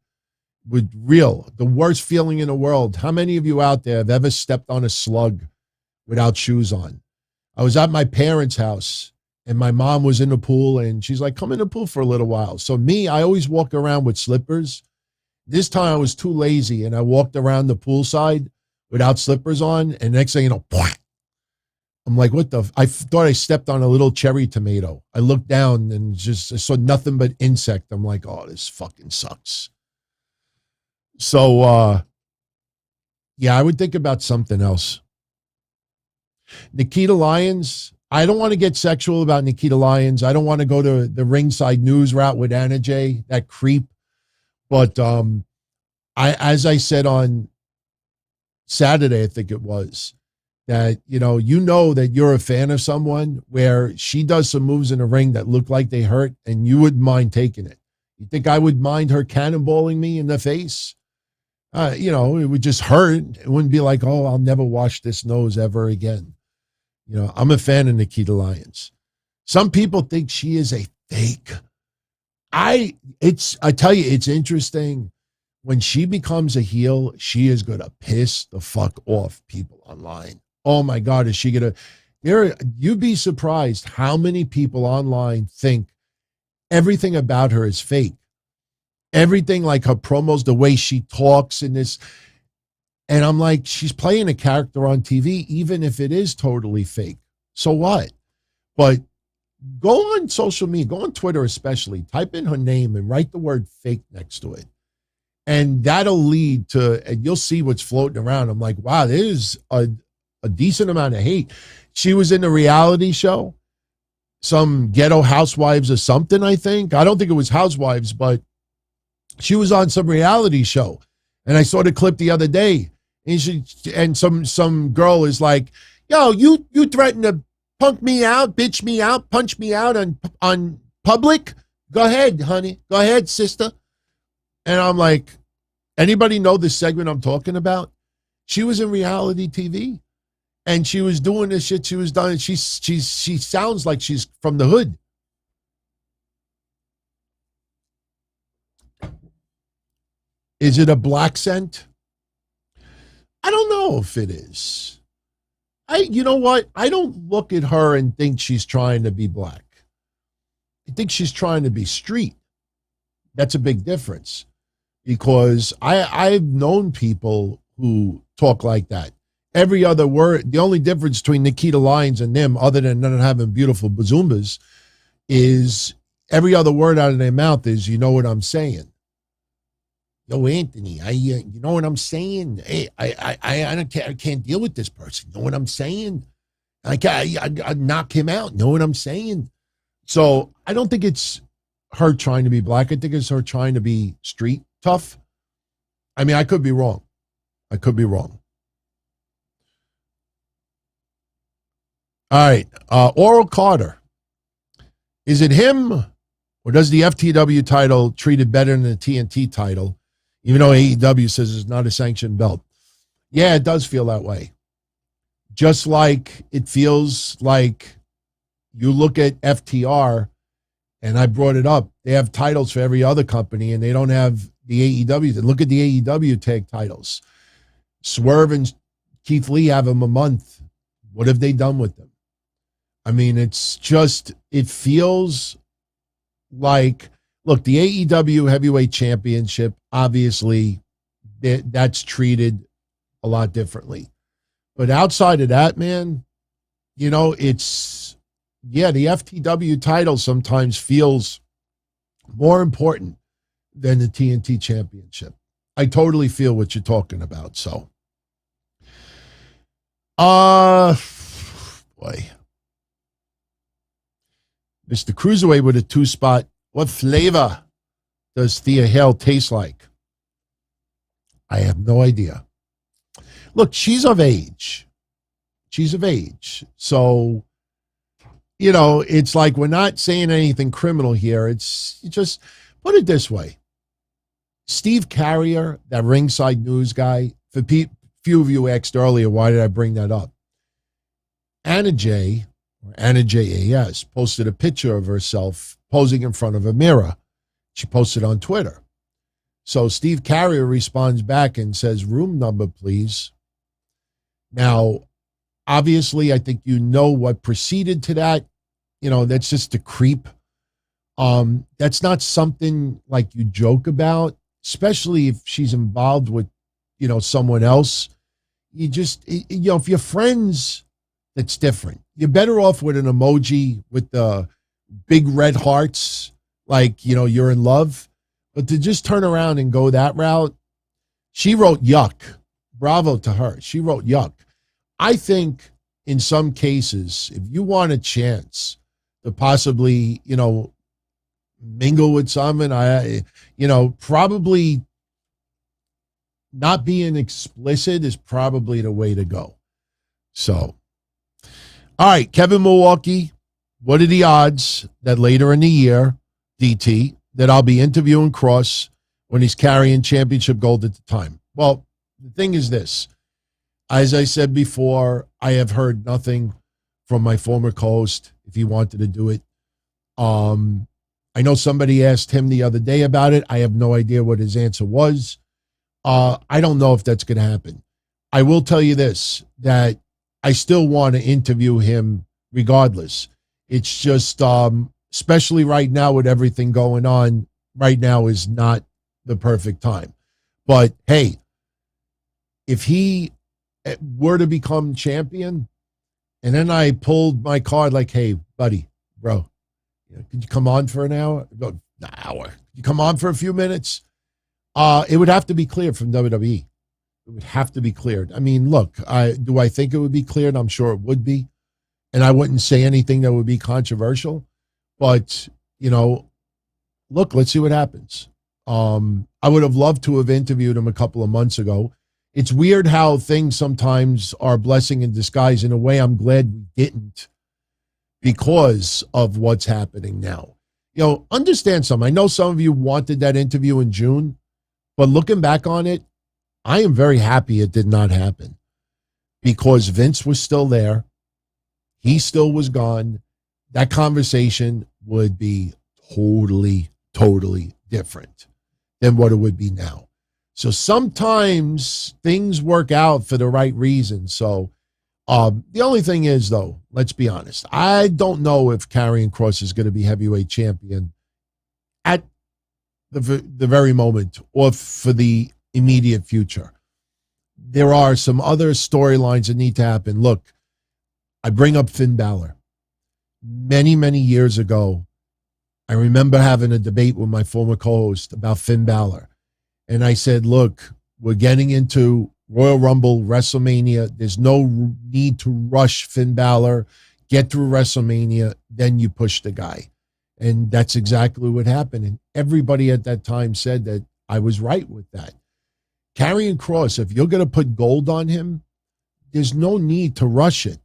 with the worst feeling in the world. How many of you out there have ever stepped on a slug without shoes on? I was at my parents' house and my mom was in the pool and she's like, come in the pool for a little while. So I always walk around with slippers. This time I was too lazy and I walked around the poolside without slippers on. And next thing you know, I'm like, I thought I stepped on a little cherry tomato. I looked down and I saw nothing but insect. I'm like, oh, this fucking sucks. So, I would think about something else. Nikkita Lyons. I don't want to get sexual about Nikkita Lyons. I don't want to go to the ringside news route with Anna Jay, that creep. But as I said on Saturday, I think it was, that, that you're a fan of someone where she does some moves in the ring that look like they hurt and you wouldn't mind taking it. You think I would mind her cannonballing me in the face? It would just hurt. It wouldn't be like, oh, I'll never wash this nose ever again. I'm a fan of Nikkita Lyons. Some people think she is a fake. I tell you, it's interesting. When she becomes a heel, she is going to piss the fuck off people online. Oh my God, is she going to? You'd be surprised how many people online think everything about her is fake. Everything, like her promos, the way she talks and this. And I'm like, she's playing a character on TV, even if it is totally fake. So what? But go on social media, go on Twitter especially, type in her name and write the word fake next to it. And that'll lead to, and you'll see what's floating around. I'm like, wow, there's a decent amount of hate. She was in a reality show, some Ghetto Housewives or something, I think. I don't think it was Housewives, but she was on some reality show. And I saw the clip the other day. And some girl is like, yo, you threatened to punk me out, bitch me out, punch me out on public? Go ahead, honey. Go ahead, sister. And I'm like, anybody know this segment I'm talking about? She was in reality TV, and she was doing this shit she was done. She sounds like she's from the hood. Is it a black scent? I don't know if it is. You know what? I don't look at her and think she's trying to be black. I think she's trying to be street. That's a big difference, because I've known people who talk like that. Every other word, the only difference between Nikkita Lyons and them, other than not having beautiful bazoombas, is every other word out of their mouth is, you know what I'm saying. Yo, Anthony, you know what I'm saying? Hey, I can't deal with this person. You know what I'm saying? I knock him out. You know what I'm saying? So I don't think it's her trying to be black. I think it's her trying to be street tough. I mean, I could be wrong. All right. Oral Carter. Is it him, or does the FTW title treat it better than the TNT title, even though AEW says it's not a sanctioned belt? Yeah, it does feel that way. Just like it feels like you look at FTR, and I brought it up, they have titles for every other company, and they don't have the AEW. Look at the AEW tag titles. Swerve and Keith Lee have them a month. What have they done with them? I mean, it's just, it feels like, look, the AEW Heavyweight Championship, obviously, that's treated a lot differently. But outside of that, man, you know, it's, yeah, the FTW title sometimes feels more important than the TNT Championship. I totally feel what you're talking about, so. Boy. Mr. Cruiserweight with a 2-spot. What flavor does Thea Hale taste like? I have no idea. Look, she's of age. So, you know, it's like we're not saying anything criminal here. It's just, put it this way. Steve Carrier, that Ringside News guy, for few of you asked earlier, why did I bring that up? Anna J, or Anna JAS, posted a picture of herself posing in front of a mirror. She posted on Twitter. So Steve Carrier responds back and says, room number, please. Now, obviously, I think you know what preceded to that. You know, that's just a creep. That's not something like you joke about, especially if she's involved with, you know, someone else. You just, you know, if you're friends, that's different. You're better off with an emoji with the big red hearts, like, you know, you're in love. But to just turn around and go that route, she wrote yuck. Bravo to her. She wrote yuck. I think in some cases, if you want a chance to possibly, you know, mingle with someone, you know, probably not being explicit is probably the way to go. So, all right, Kevin Milwaukee, what are the odds that later in the year, DT, that I'll be interviewing Cross when he's carrying championship gold at the time? Well, the thing is this. As I said before, I have heard nothing from my former co-host if he wanted to do it. I know somebody asked him the other day about it. I have no idea what his answer was. I don't know if that's going to happen. I will tell you this, that I still want to interview him regardless. It's just, especially right now with everything going on, right now is not the perfect time. But hey, if he were to become champion, and then I pulled my card like, hey, buddy, bro, could you come on for an hour? An hour. Could you come on for a few minutes? It would have to be cleared from WWE. It would have to be cleared. I mean, look, do I think it would be cleared? I'm sure it would be. And I wouldn't say anything that would be controversial. But, look, let's see what happens. I would have loved to have interviewed him a couple of months ago. It's weird how things sometimes are a blessing in disguise. In a way, I'm glad we didn't because of what's happening now. Understand something. I know some of you wanted that interview in June, but looking back on it, I am very happy it did not happen because Vince was still there. He still was gone. That conversation would be totally, totally different than what it would be now. So sometimes things work out for the right reason. So the only thing is, though, let's be honest. I don't know if Karrion Kross is going to be heavyweight champion at the very moment or for the immediate future. There are some other storylines that need to happen. Look, I bring up Finn Balor. Many, many years ago, I remember having a debate with my former co-host about Finn Balor. And I said, look, we're getting into Royal Rumble, WrestleMania. There's no need to rush Finn Balor. Get through WrestleMania, then you push the guy. And that's exactly what happened. And everybody at that time said that I was right with that. Karrion Kross, if you're going to put gold on him, there's no need to rush it.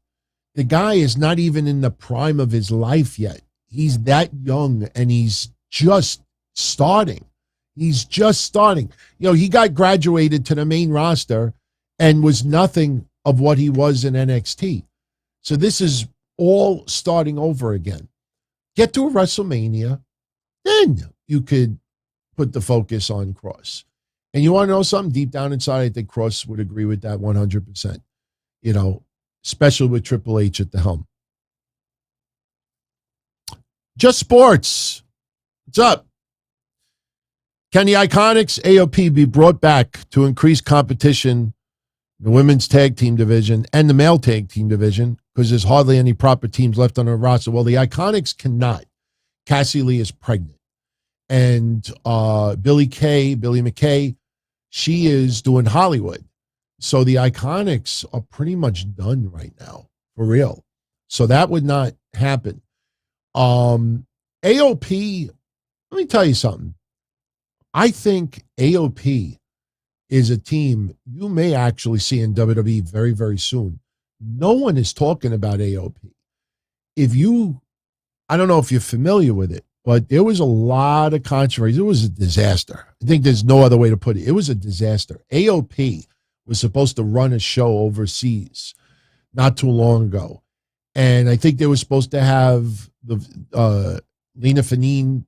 The guy is not even in the prime of his life yet. He's that young, and he's just starting. He's just starting. He got graduated to the main roster and was nothing of what he was in NXT. So this is all starting over again. Get to a WrestleMania, then you could put the focus on Kross. And you want to know something? Deep down inside, I think Kross would agree with that 100%. Especially with Triple H at the helm. Just Sports. What's up? Can the Iconics AOP be brought back to increase competition in the women's tag team division and the male tag team division? Because there's hardly any proper teams left on the roster. Well, the Iconics cannot. Cassie Lee is pregnant. And Billie McKay, she is doing Hollywood. So the Iconics are pretty much done right now, for real. So that would not happen. AOP, let me tell you something. I think AOP is a team you may actually see in WWE very, very soon. No one is talking about AOP. I don't know if you're familiar with it, but there was a lot of controversy. It was a disaster. I think there's no other way to put it. It was a disaster. AOP was supposed to run a show overseas not too long ago. And I think they were supposed to have the Lena Fanini,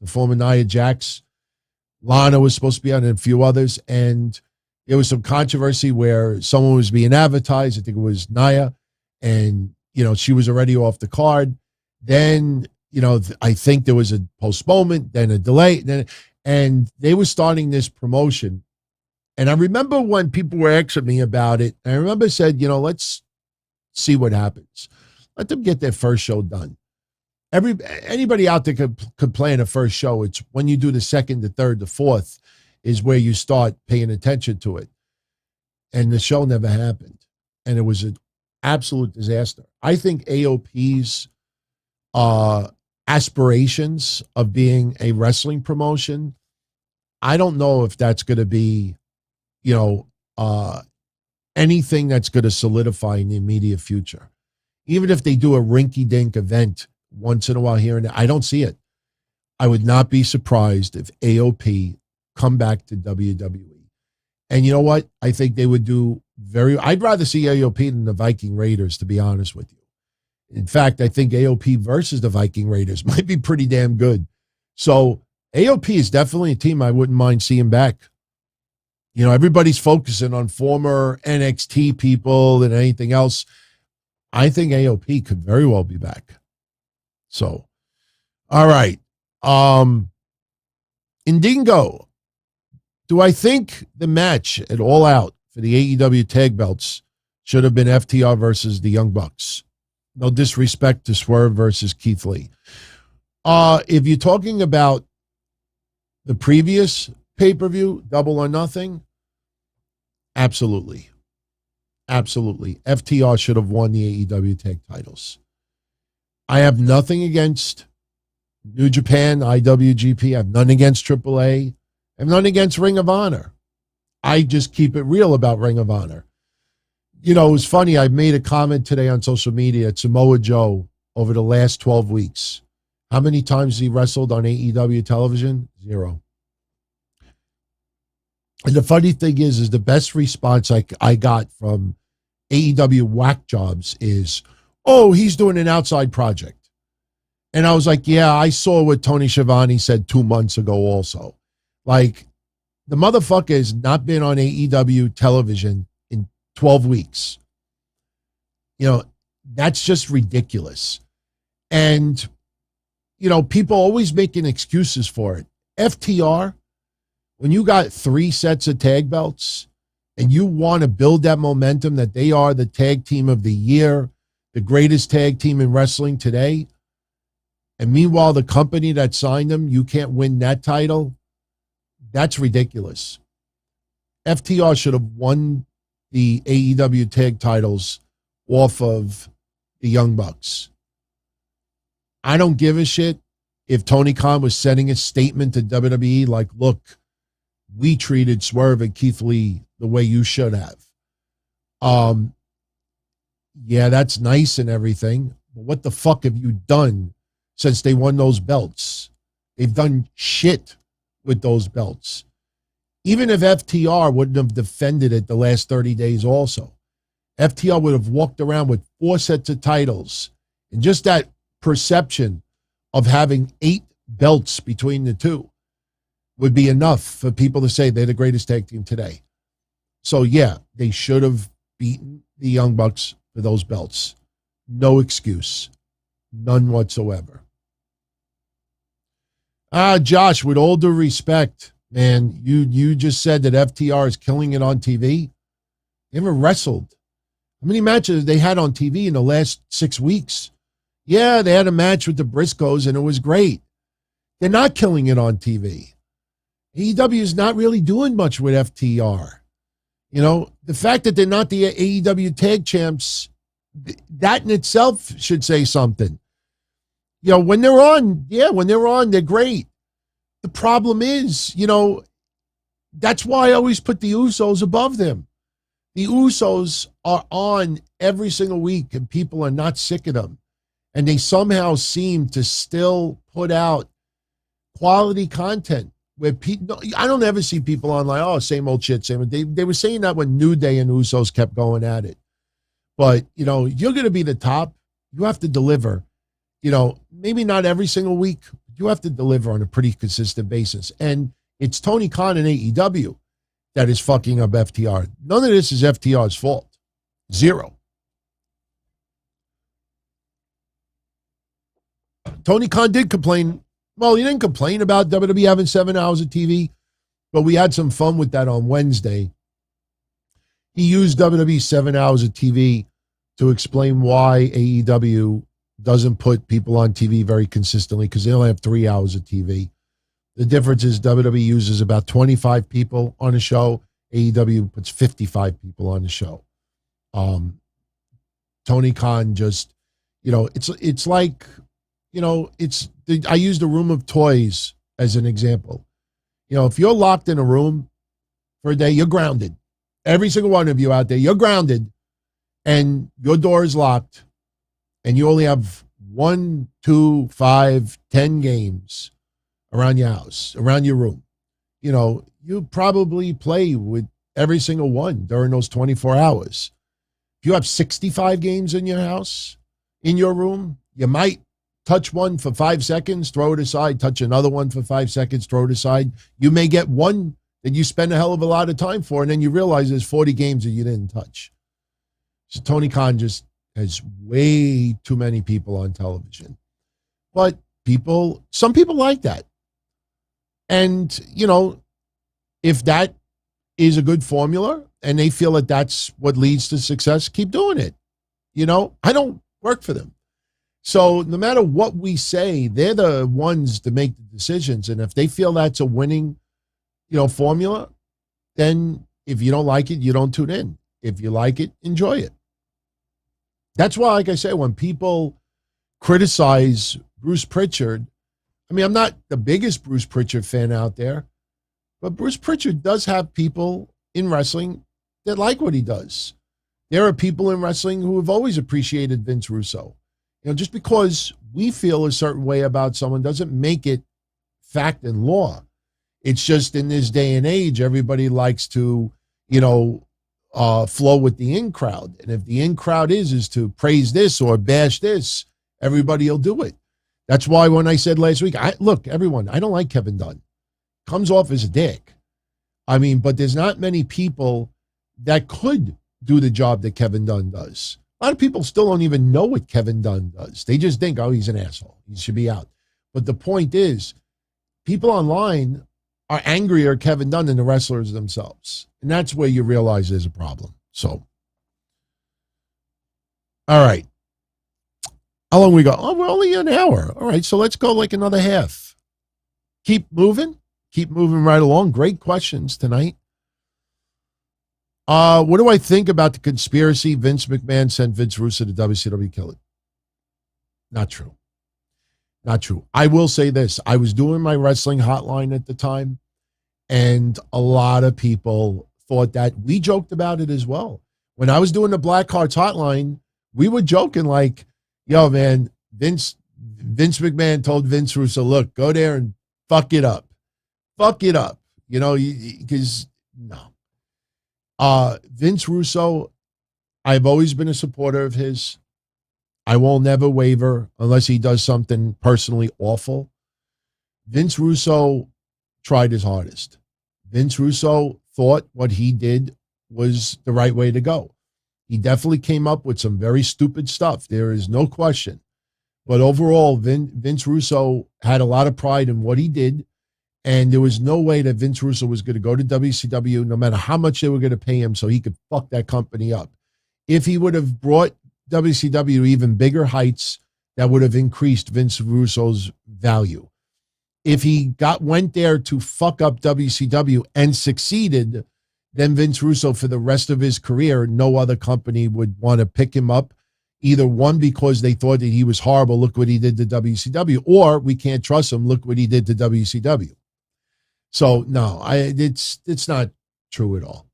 the former Nia Jax. Lana was supposed to be on, and a few others. And there was some controversy where someone was being advertised. I think it was Nia. And, she was already off the card. Then, I think there was a postponement, then a delay. And they were starting this promotion. And I remember when people were asking me about it, I remember I said, let's see what happens. Let them get their first show done. Anybody out there could plan a first show. It's when you do the second, the third, the fourth is where you start paying attention to it. And the show never happened. And it was an absolute disaster. I think AOP's aspirations of being a wrestling promotion, I don't know if that's going to be anything that's going to solidify in the immediate future. Even if they do a rinky-dink event once in a while here and there, I don't see it. I would not be surprised if AOP come back to WWE. And you know what? I think they would do I'd rather see AOP than the Viking Raiders, to be honest with you. In fact, I think AOP versus the Viking Raiders might be pretty damn good. So AOP is definitely a team I wouldn't mind seeing back. Everybody's focusing on former NXT people and anything else. I think AOP could very well be back. So, all right. Indingo, do I think the match at All Out for the AEW tag belts should have been FTR versus the Young Bucks? No disrespect to Swerve versus Keith Lee. If you're talking about the previous pay-per-view, Double or Nothing, absolutely. Absolutely. FTR should have won the AEW tag titles. I have nothing against New Japan, IWGP. I have nothing against AAA. I have nothing against Ring of Honor. I just keep it real about Ring of Honor. You know, it was funny. I made a comment today on social media at Samoa Joe over the last 12 weeks. How many times he wrestled on AEW television? 0. And the funny thing is the best response I got from AEW whack jobs is, oh, he's doing an outside project. And I was like, yeah, I saw what Tony Schiavone said 2 months ago also. Like, the motherfucker has not been on AEW television in 12 weeks. You know, that's just ridiculous. And, you know, people always making excuses for it. FTR, when you got 3 sets of tag belts and you want to build that momentum that they are the tag team of the year, the greatest tag team in wrestling today, and meanwhile, the company that signed them, you can't win that title, that's ridiculous. FTR should have won the AEW tag titles off of the Young Bucks. I don't give a shit if Tony Khan was sending a statement to WWE like, look, we treated Swerve and Keith Lee the way you should have. Yeah, that's nice and everything, but what the fuck have you done since they won those belts? They've done shit with those belts. Even if FTR wouldn't have defended it the last 30 days also, FTR would have walked around with 4 sets of titles, and just that perception of having 8 belts between the two would be enough for people to say they're the greatest tag team today. So yeah, they should have beaten the Young Bucks for those belts. No excuse. None whatsoever. Josh, with all due respect, man, you just said that FTR is killing it on TV. They haven't wrestled. How many matches they had on TV in the last 6 weeks? Yeah, they had a match with the Briscoes, and it was great. They're not killing it on TV. AEW is not really doing much with FTR. You know, the fact that they're not the AEW tag champs, that in itself should say something. You know, when they're on, they're great. The problem is, you know, that's why I always put the Usos above them. The Usos are on every single week, and people are not sick of them. And they somehow seem to still put out quality content. Where people, I don't ever see people on like, oh, same old shit, same old. They were saying that when New Day and Usos kept going at it. But, you know, you're going to be the top. You have to deliver. You know, maybe not every single week. But you have to deliver on a pretty consistent basis. And it's Tony Khan and AEW that is fucking up FTR. None of this is FTR's fault. 0. Tony Khan did complain. Well, he didn't complain about WWE having 7 hours of TV, but we had some fun with that on Wednesday. He used WWE 7 hours of TV to explain why AEW doesn't put people on TV very consistently because they only have 3 hours of TV. The difference is WWE uses about 25 people on a show. AEW puts 55 people on the show. Tony Khan just, you know, it's like, you know, I use the room of toys as an example. You know, if you're locked in a room for a day, you're grounded. Every single one of you out there, you're grounded, and your door is locked, and you only have 1, 2, 5, 10 games around your house, around your room. You know, you probably play with every single one during those 24 hours. If you have 65 games in your house, in your room, you might touch one for 5 seconds, throw it aside, touch another one for 5 seconds, throw it aside. You may get one that you spend a hell of a lot of time for, and then you realize there's 40 games that you didn't touch. So Tony Khan just has way too many people on television. But some people like that. And, you know, if that is a good formula and they feel that that's what leads to success, keep doing it. You know, I don't work for them. So no matter what we say, they're the ones to make the decisions. And if they feel that's a winning, you know, formula, then if you don't like it, you don't tune in. If you like it, enjoy it. That's why, like I say, when people criticize Bruce Pritchard, I mean, I'm not the biggest Bruce Pritchard fan out there, but Bruce Pritchard does have people in wrestling that like what he does. There are people in wrestling who have always appreciated Vince Russo. You know, just because we feel a certain way about someone doesn't make it fact and law. It's just in this day and age, everybody likes to, you know, flow with the in crowd. And if the in crowd is to praise this or bash this, everybody will do it. That's why when I said last week, look, everyone, I don't like Kevin Dunn. Comes off as a dick. I mean, but there's not many people that could do the job that Kevin Dunn does. A lot of people still don't even know what Kevin Dunn does. They just think, oh, he's an asshole. He should be out. But the point is, people online are angrier at Kevin Dunn than the wrestlers themselves. And that's where you realize there's a problem. So, all right. How long we go? Oh, we're only an hour. All right, so let's go like another half. Keep moving right along. Great questions tonight. What do I think about the conspiracy Vince McMahon sent Vince Russo to WCW kill it? Not true. Not true. I will say this. I was doing my wrestling hotline at the time, and a lot of people thought that. We joked about it as well. When I was doing the Black Hearts hotline, we were joking like, yo, man, Vince McMahon told Vince Russo, look, go there and fuck it up. Fuck it up. You know, because no. Vince Russo, I've always been a supporter of his. I will never waver unless he does something personally awful. Vince Russo tried his hardest. Vince Russo thought what he did was the right way to go. He definitely came up with some very stupid stuff. There is no question. But overall, Vince Russo had a lot of pride in what he did. And there was no way that Vince Russo was going to go to WCW, no matter how much they were going to pay him, so he could fuck that company up. If he would have brought WCW to even bigger heights, that would have increased Vince Russo's value. If he went there to fuck up WCW and succeeded, then Vince Russo, for the rest of his career, no other company would want to pick him up. Either one, because they thought that he was horrible, look what he did to WCW, or we can't trust him, look what he did to WCW. So no, it's not true at all.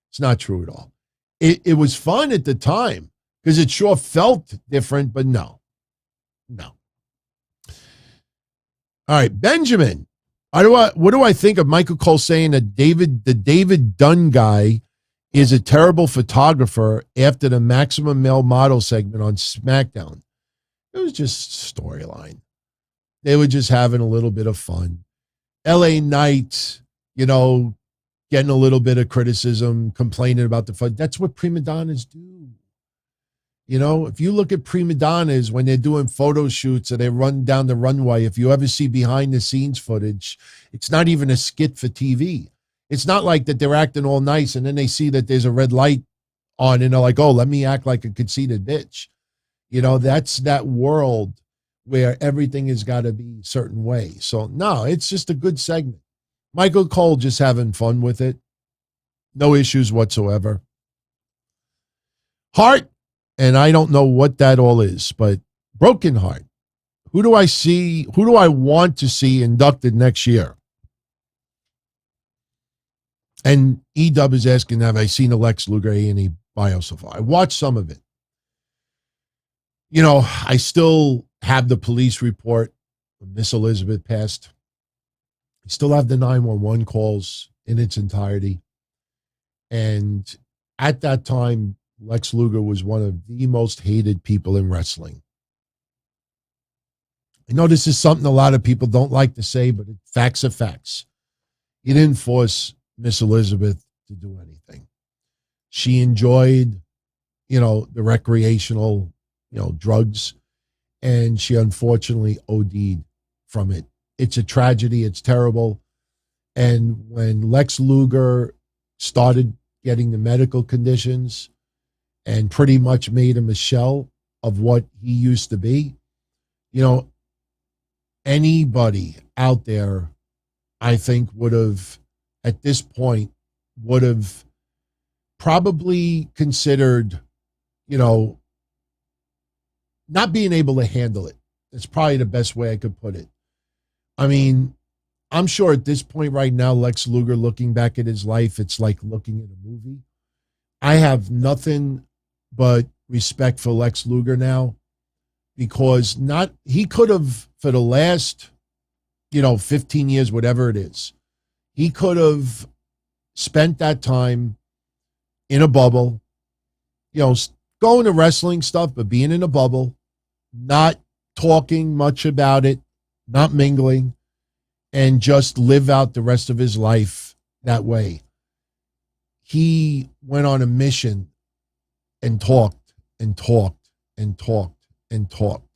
It's not true at all. It was fun at the time because it sure felt different, but no. All right, Benjamin. What do I think of Michael Cole saying that the David Dunn guy is a terrible photographer after the Maximum Male Model segment on SmackDown? It was just storyline. They were just having a little bit of fun. LA Knight, you know, getting a little bit of criticism, complaining about the fun. That's what prima donnas do. You know, if you look at prima donnas when they're doing photo shoots or they run down the runway, if you ever see behind the scenes footage, it's not even a skit for TV. It's not like that they're acting all nice and then they see that there's a red light on and they're like, oh, let me act like a conceited bitch. You know, that's that world where everything has got to be a certain way. So, no, it's just a good segment. Michael Cole just having fun with it. No issues whatsoever. Heart, and I don't know what that all is, but Broken Heart. Who do I want to see inducted next year? And E-Dub is asking, have I seen Lex Luger A&E bio so far? I watched some of it. You know, I still have the police report when Miss Elizabeth passed. I still have the 911 calls in its entirety. And at that time, Lex Luger was one of the most hated people in wrestling. I know this is something a lot of people don't like to say, but facts are facts. He didn't force Miss Elizabeth to do anything. She enjoyed, you know, the recreational, you know, drugs, and she unfortunately OD'd from it. It's a tragedy. It's terrible. And when Lex Luger started getting the medical conditions and pretty much made him a shell of what he used to be, anybody out there, I think, would have, at this point, would have probably considered, not being able to handle it. That's probably the best way I could put it. I mean, I'm sure at this point right now, Lex Luger, looking back at his life, it's like looking at a movie. I have nothing but respect for Lex Luger now, because he could have, for the last, 15 years, whatever it is, he could have spent that time in a bubble, going to wrestling stuff, but being in a bubble, not talking much about it, not mingling, and just live out the rest of his life that way. He went on a mission and talked and talked and talked and talked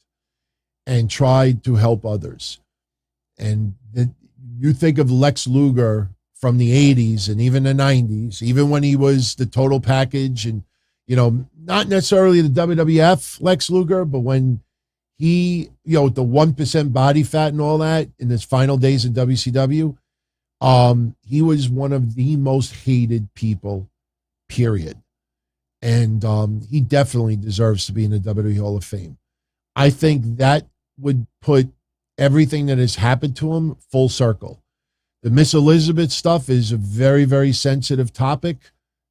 and tried to help others. And you think of Lex Luger from the 80s and even the 90s, even when he was the total package and, not necessarily the WWF Lex Luger, but when he, the 1% body fat and all that in his final days in WCW, he was one of the most hated people, period. And he definitely deserves to be in the WWE Hall of Fame. I think that would put everything that has happened to him full circle. The Miss Elizabeth stuff is a very, very sensitive topic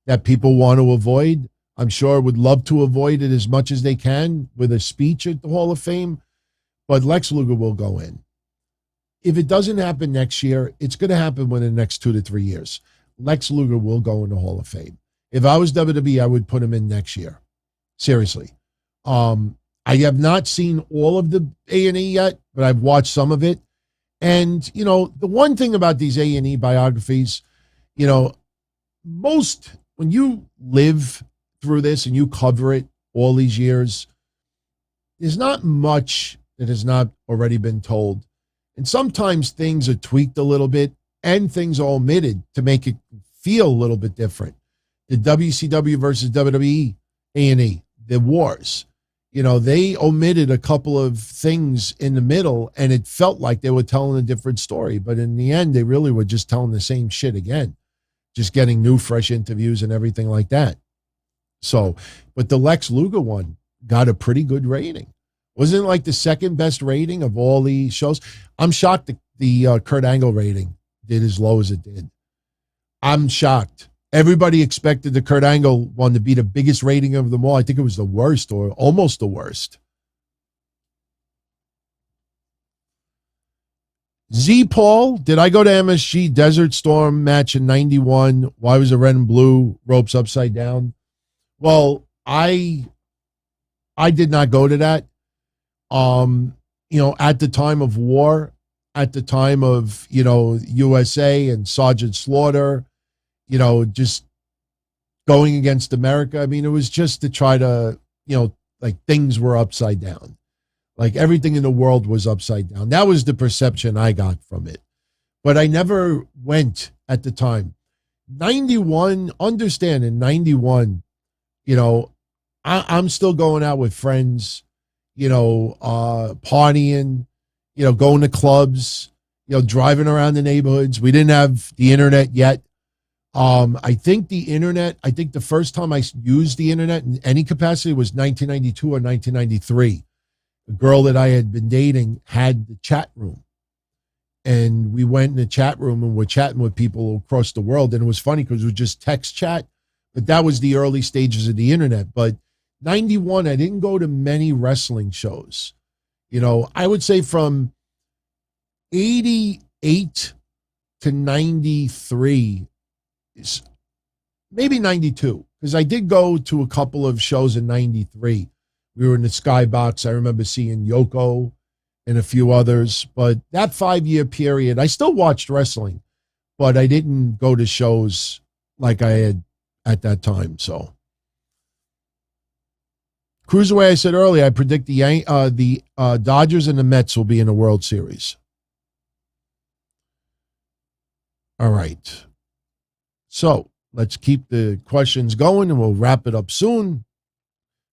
that people want to avoid. I'm sure would love to avoid it as much as they can with a speech at the Hall of Fame, but Lex Luger will go in. If it doesn't happen next year, it's going to happen within the next 2 to 3 years. Lex Luger will go in the Hall of Fame. If I was WWE, I would put him in next year. Seriously. I have not seen all of the A&E yet, but I've watched some of it. And, the one thing about these A&E biographies, most, when you live through this and you cover it all these years, there's not much that has not already been told. And sometimes things are tweaked a little bit and things are omitted to make it feel a little bit different. The WCW versus WWE A&E, the wars, they omitted a couple of things in the middle and it felt like they were telling a different story. But in the end, they really were just telling the same shit again, just getting new, fresh interviews and everything like that. So, but the Lex Luger one got a pretty good rating. Wasn't it like the second best rating of all the shows? I'm shocked the Kurt Angle rating did as low as it did. I'm shocked. Everybody expected the Kurt Angle one to be the biggest rating of them all. I think it was the worst or almost the worst. Z Paul, did I go to MSG Desert Storm match in 91? Why was the red and blue ropes upside down? Well, I did not go to that. At the time of war, at the time of, USA and Sergeant Slaughter, just going against America. I mean, it was just to try to, like things were upside down. Like everything in the world was upside down. That was the perception I got from it. But I never went at the time. 91, understand in 91, I'm still going out with friends, partying, going to clubs, driving around the neighborhoods. We didn't have the internet yet. I think the first time I used the internet in any capacity was 1992 or 1993. The girl that I had been dating had the chat room. And we went in the chat room and were chatting with people across the world. And it was funny because it was just text chat. But that was the early stages of the internet. But 91, I didn't go to many wrestling shows. I would say from 88 to 93, maybe 92, because I did go to a couple of shows in 93. We were in the Skybox. I remember seeing Yoko and a few others. But that 5-year period, I still watched wrestling, but I didn't go to shows like I had at that time. So, Cruiserweight, I said earlier, I predict the Dodgers and the Mets will be in the World Series. All right. So let's keep the questions going and we'll wrap it up soon.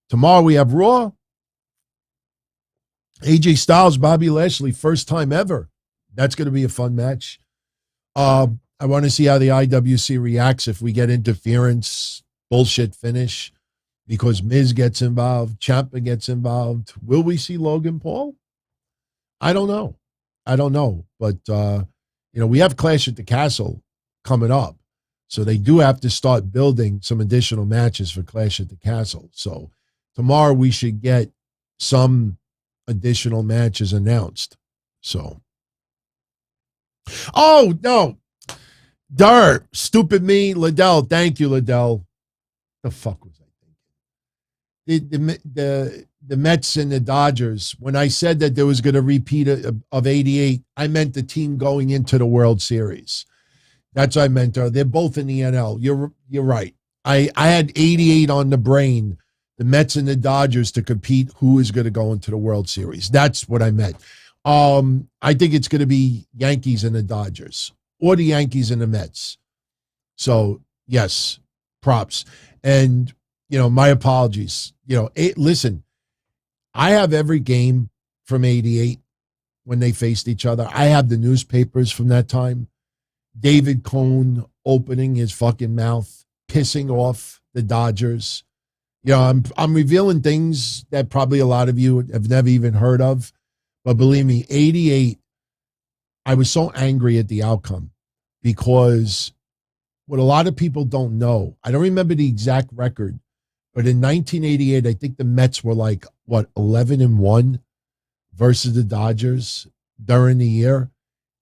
Tomorrow we have Raw. AJ Styles, Bobby Lashley, first time ever. That's going to be a fun match. I want to see how the IWC reacts if we get interference, bullshit finish, because Miz gets involved, Ciampa gets involved. Will we see Logan Paul? I don't know. But, we have Clash at the Castle coming up. So they do have to start building some additional matches for Clash at the Castle. So tomorrow we should get some additional matches announced. So. Oh, no. Stupid me. Liddell. Thank you, Liddell. The fuck was I thinking? The Mets and the Dodgers. When I said that there was going to repeat of 88, I meant the team going into the World Series. That's what I meant. They're both in the NL. You're right. I had 88 on the brain. The Mets and the Dodgers to compete. Who is going to go into the World Series? That's what I meant. I think it's going to be Yankees and the Dodgers, or the Yankees and the Mets. So yes, props. And my apologies. Listen, I have every game from 88 when they faced each other. I have the newspapers from that time. David Cone opening his fucking mouth, pissing off the Dodgers. I'm revealing things that probably a lot of you have never even heard of. But believe me, 88, I was so angry at the outcome because what a lot of people don't know, I don't remember the exact record, but in 1988, I think the Mets were 11-1 versus the Dodgers during the year.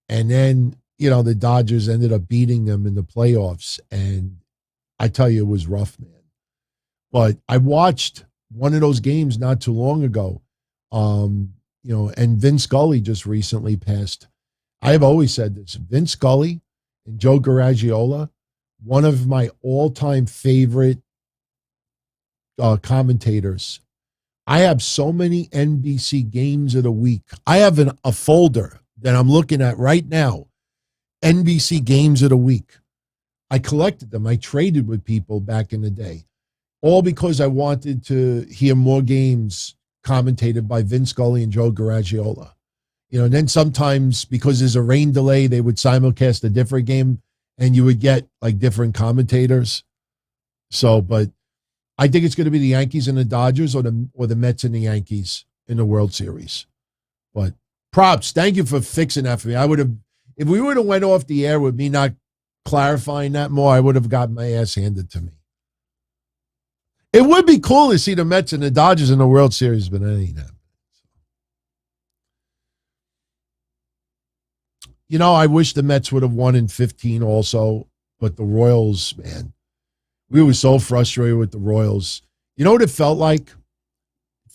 And then, the Dodgers ended up beating them in the playoffs. And I tell you, it was rough, man. But I watched one of those games not too long ago. And Vince Scully just recently passed. I have always said this. Vince Scully and Joe Garagiola, one of my all-time favorite commentators. I have so many NBC games of the week. I have a folder that I'm looking at right now. NBC games of the week. I collected them. I traded with people back in the day. All because I wanted to hear more games commentated by Vince Scully and Joe Garagiola. And then sometimes because there's a rain delay, they would simulcast a different game and you would get different commentators. So, but I think it's going to be the Yankees and the Dodgers or the Mets and the Yankees in the World Series. But props. Thank you for fixing that for me. If we would have went off the air with me not clarifying that more, I would have gotten my ass handed to me. It would be cool to see the Mets and the Dodgers in the World Series, but that ain't happening. I wish the Mets would have won in 15 also, but the Royals, man, we were so frustrated with the Royals. You know what it felt like?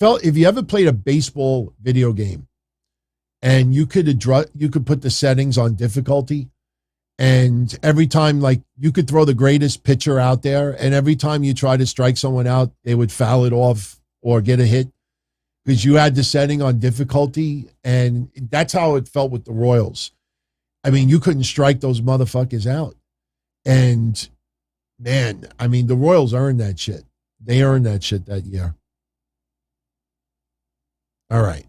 If you ever played a baseball video game and you could put the settings on difficulty, and every time, you could throw the greatest pitcher out there, and every time you try to strike someone out, they would foul it off or get a hit because you had the setting on difficulty, and that's how it felt with the Royals. I mean, you couldn't strike those motherfuckers out. And, man, the Royals earned that shit. They earned that shit that year. All right.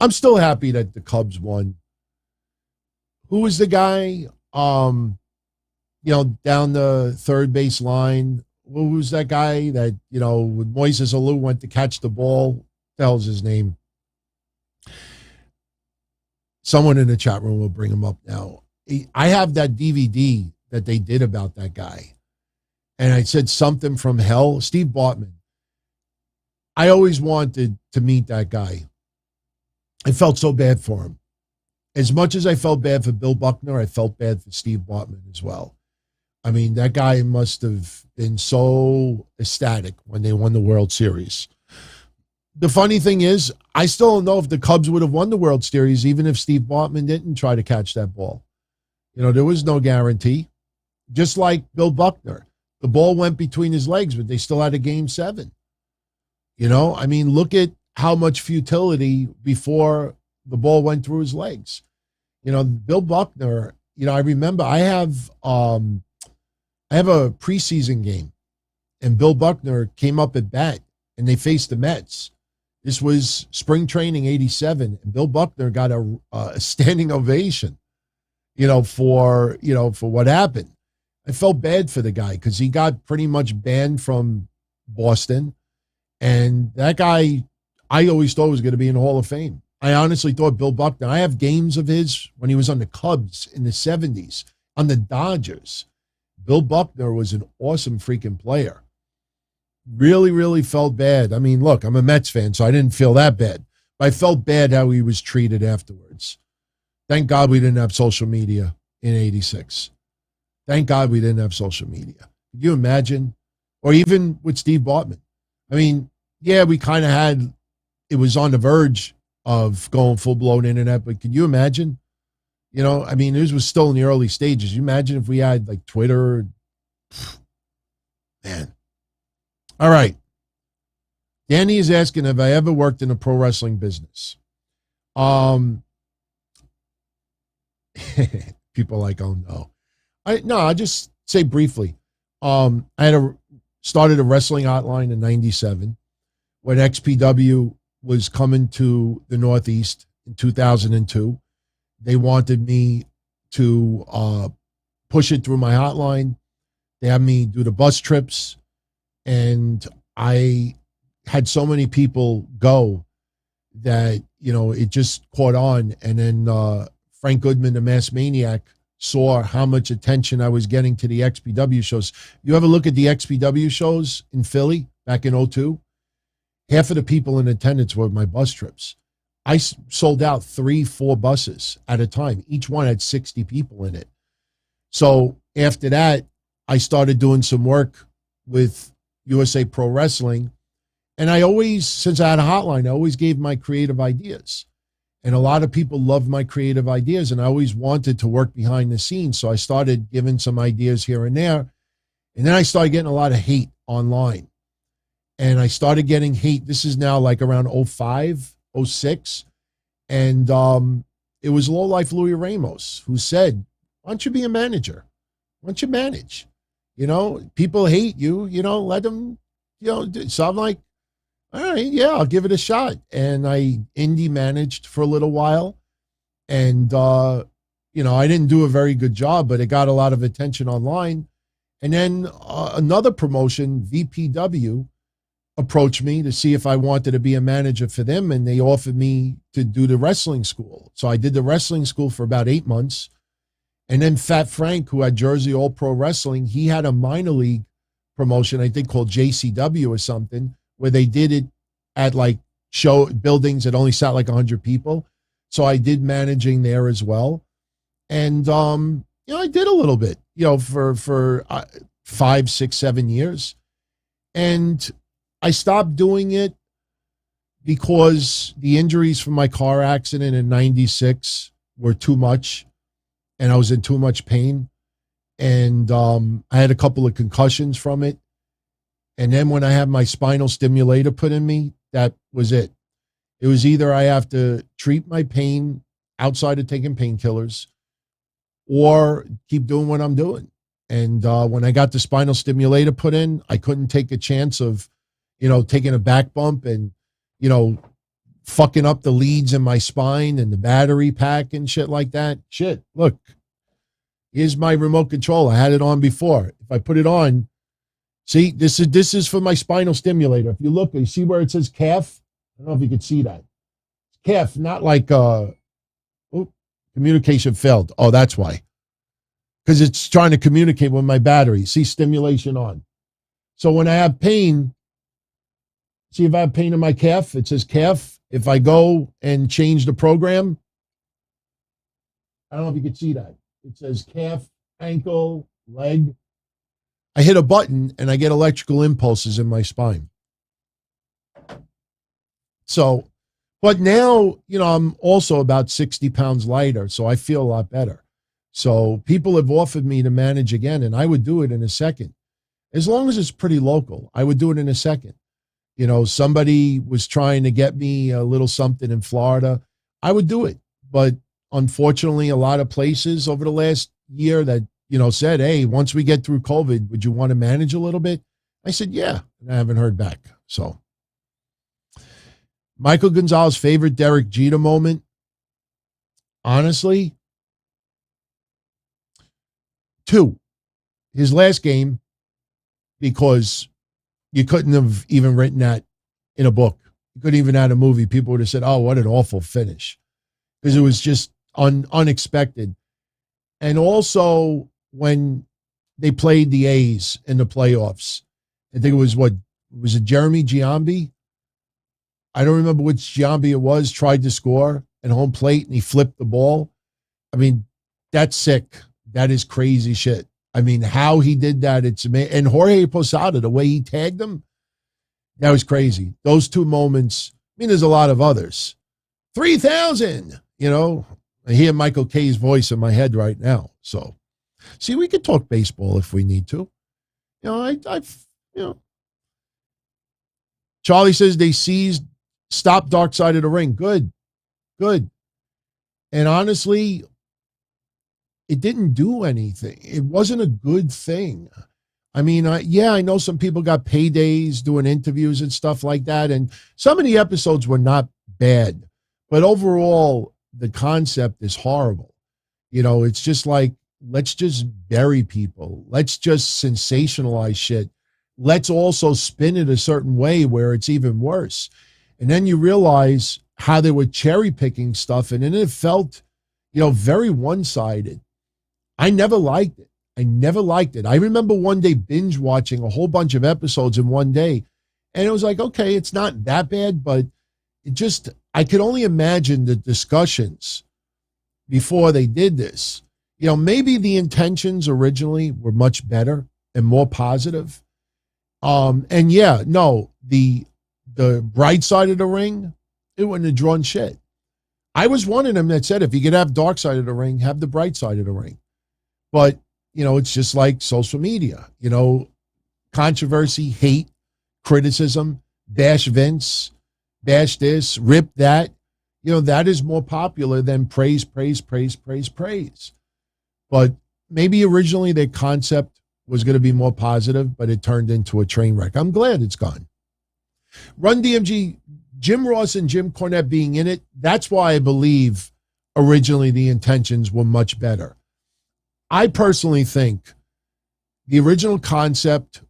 I'm still happy that the Cubs won. Who was the guy, down the third base line? Who was that guy that, when Moises Alou went to catch the ball? What the hell's his name? Someone in the chat room will bring him up now. I have that DVD that they did about that guy. And I said something from hell. Steve Bartman. I always wanted to meet that guy. I felt so bad for him. As much as I felt bad for Bill Buckner, I felt bad for Steve Bartman as well. That guy must have been so ecstatic when they won the World Series. The funny thing is, I still don't know if the Cubs would have won the World Series even if Steve Bartman didn't try to catch that ball. There was no guarantee. Just like Bill Buckner. The ball went between his legs, but they still had a Game 7. Look at how much futility before the ball went through his legs. Bill Buckner, I remember I have a preseason game, and Bill Buckner came up at bat, and they faced the Mets. This was spring training '87, and Bill Buckner got a standing ovation, for what happened. I felt bad for the guy because he got pretty much banned from Boston, and that guy I always thought was going to be in the Hall of Fame. I honestly thought Bill Buckner. I have games of his when he was on the Cubs in the '70s, on the Dodgers. Bill Buckner was an awesome freaking player. Really, really felt bad. I mean, look, I'm a Mets fan, so I didn't feel that bad. But I felt bad how he was treated afterwards. Thank God we didn't have social media in '86. Thank God we didn't have social media. Could you imagine? Or even with Steve Bartman. I mean, yeah, we kind of had, it was on the verge of going full-blown internet, but can you imagine? I mean, this was still in the early stages. You imagine if we had like Twitter? Man. All right. Danny is asking, have I ever worked in a pro wrestling business? People are like, oh no. I'll just say briefly. I started a wrestling hotline in '97 when XPW was coming to the Northeast in 2002. They wanted me to push it through my hotline. They had me do the bus trips, and I had so many people go that, it just caught on. And then Frank Goodman, the Mass Maniac, saw how much attention I was getting to the XPW shows. You ever look at the XPW shows in Philly back in '02? Half of the people in attendance were my bus trips. I sold out 3-4 buses at a time. Each one had 60 people in it. So after that, I started doing some work with USA Pro Wrestling. And I always, since I had a hotline, I always gave my creative ideas. And a lot of people loved my creative ideas, and I always wanted to work behind the scenes. So I started giving some ideas here and there. And then I started getting a lot of hate online. And I started getting hate. This is now like around '05, '06. And it was Low Life Louis Ramos who said, why don't you be a manager? Why don't you manage? People hate you, let them, So I'm like, all right, yeah, I'll give it a shot. And I indie managed for a little while. And, I didn't do a very good job, but it got a lot of attention online. And then another promotion, VPW, approached me to see if I wanted to be a manager for them. And they offered me to do the wrestling school. So I did the wrestling school for about 8 months. And then Fat Frank, who had Jersey All Pro Wrestling, he had a minor league promotion, I think called JCW or something, where they did it at like show buildings that only sat like 100 people. So I did managing there as well. And, I did a little bit, for 5, 6, 7 years. And I stopped doing it because the injuries from my car accident in '96 were too much, and I was in too much pain. And I had a couple of concussions from it. And then when I had my spinal stimulator put in me, that was it. It was either I have to treat my pain outside of taking painkillers or keep doing what I'm doing. And when I got the spinal stimulator put in, I couldn't take a chance of, taking a back bump and, fucking up the leads in my spine and the battery pack and shit like that. Shit, look, here's my remote control. I had it on before. If I put it on, see, this is for my spinal stimulator. If you look, you see where it says calf? I don't know if you can see that. Calf, not like, communication failed. Oh, that's why. Because it's trying to communicate with my battery. See, stimulation on. So when I have pain, see if I have pain in my calf, it says calf. If I go and change the program, I don't know if you can see that. It says calf, ankle, leg. I hit a button and I get electrical impulses in my spine. So, but now, I'm also about 60 pounds lighter, so I feel a lot better. So people have offered me to manage again, and I would do it in a second. As long as it's pretty local, I would do it in a second. Somebody was trying to get me a little something in Florida. I would do it. But unfortunately, a lot of places over the last year that, you know, said, hey, once we get through COVID, would you want to manage a little bit? I said, yeah, and I haven't heard back. So Michael Gonzalez' favorite Derek Jeter moment, honestly, 2. His last game, because you couldn't have even written that in a book. You couldn't even add a movie. People would have said, oh, what an awful finish. Because it was just unexpected. And also when they played the A's in the playoffs, I think it was was it Jeremy Giambi? I don't remember which Giambi it was, tried to score at home plate and he flipped the ball. I mean, that's sick. That is crazy shit. I mean, how he did that, it's amazing. And Jorge Posada, the way he tagged him, that was crazy. Those 2 moments, I mean, there's a lot of others. 3,000, you know, I hear Michael K's voice in my head right now. So, see, we could talk baseball if we need to. You know, you know. Charlie says they stopped Dark Side of the Ring. Good. And honestly, it didn't do anything. It wasn't a good thing. I mean, I know some people got paydays doing interviews and stuff like that. And some of the episodes were not bad. But overall, the concept is horrible. You know, it's just like, let's just bury people. Let's just sensationalize shit. Let's also spin it a certain way where it's even worse. And then you realize how they were cherry picking stuff. And then it felt, you know, very one-sided. I never liked it. I remember one day binge watching a whole bunch of episodes in one day. And it was like, okay, it's not that bad, but it just, I could only imagine the discussions before they did this. You know, maybe the intentions originally were much better and more positive. And yeah, no, the bright side of the ring, it wouldn't have drawn shit. I was one of them that said, if you could have dark side of the ring, have the bright side of the ring. But, you know, it's just like social media, you know, controversy, hate, criticism, bash Vince, bash this, rip that, you know, that is more popular than praise. But maybe originally their concept was going to be more positive, but it turned into a train wreck. I'm glad it's gone. Run DMG, Jim Ross and Jim Cornette being in it, that's why I believe originally the intentions were much better. I personally think the original concept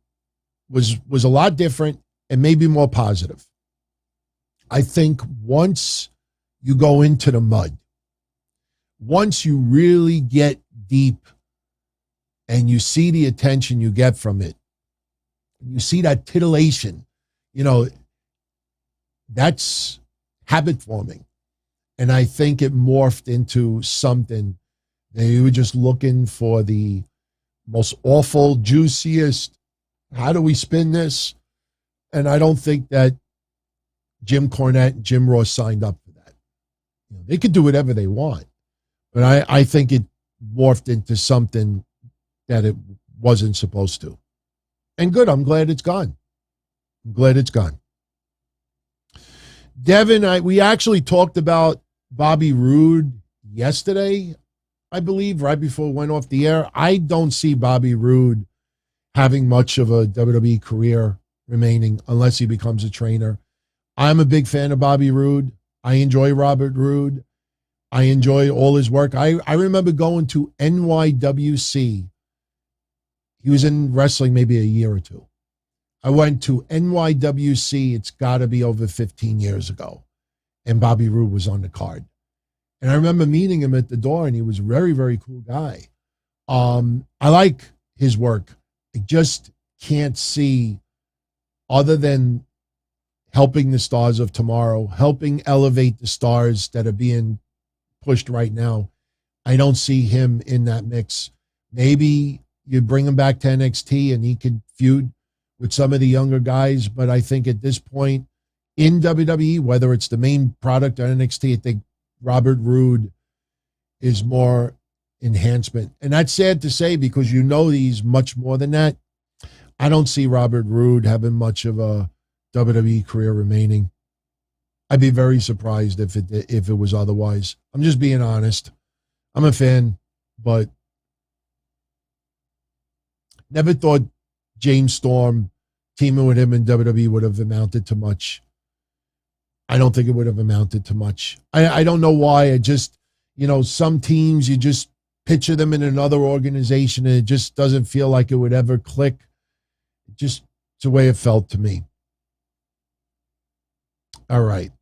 was a lot different and maybe more positive. I think once you go into the mud, once you really get deep and you see the attention you get from it, you see that titillation, you know, that's habit forming. And I think it morphed into something. They were just looking for the most awful, juiciest, how do we spin this? And I don't think that Jim Cornette and Jim Ross signed up for that. You know, they could do whatever they want. But I think it morphed into something that it wasn't supposed to. And good, I'm glad it's gone. Devin, we actually talked about Bobby Roode yesterday, I believe, right before we went off the air. I don't see Bobby Roode having much of a WWE career remaining unless he becomes a trainer. I'm a big fan of Bobby Roode. I enjoy Robert Roode. I enjoy all his work. I remember going to NYWC. He was in wrestling maybe a year or two. I went to NYWC, it's got to be over 15 years ago, and Bobby Roode was on the card. And I remember meeting him at the door, and he was a very, very cool guy. I like his work. I just can't see, other than helping the stars of tomorrow, helping elevate the stars that are being pushed right now, I don't see him in that mix. Maybe you bring him back to NXT and he could feud with some of the younger guys, but I think at this point in WWE, whether it's the main product or NXT, I think Robert Roode is more enhancement. And that's sad to say because you know he's much more than that. I don't see Robert Roode having much of a WWE career remaining. I'd be very surprised if it was otherwise. I'm just being honest. I'm a fan, but never thought James Storm teaming with him in WWE would have amounted to much. I don't think it would have amounted to much. I don't know why. I just, some teams, you just picture them in another organization and it just doesn't feel like it would ever click. Just it's the way it felt to me. All right.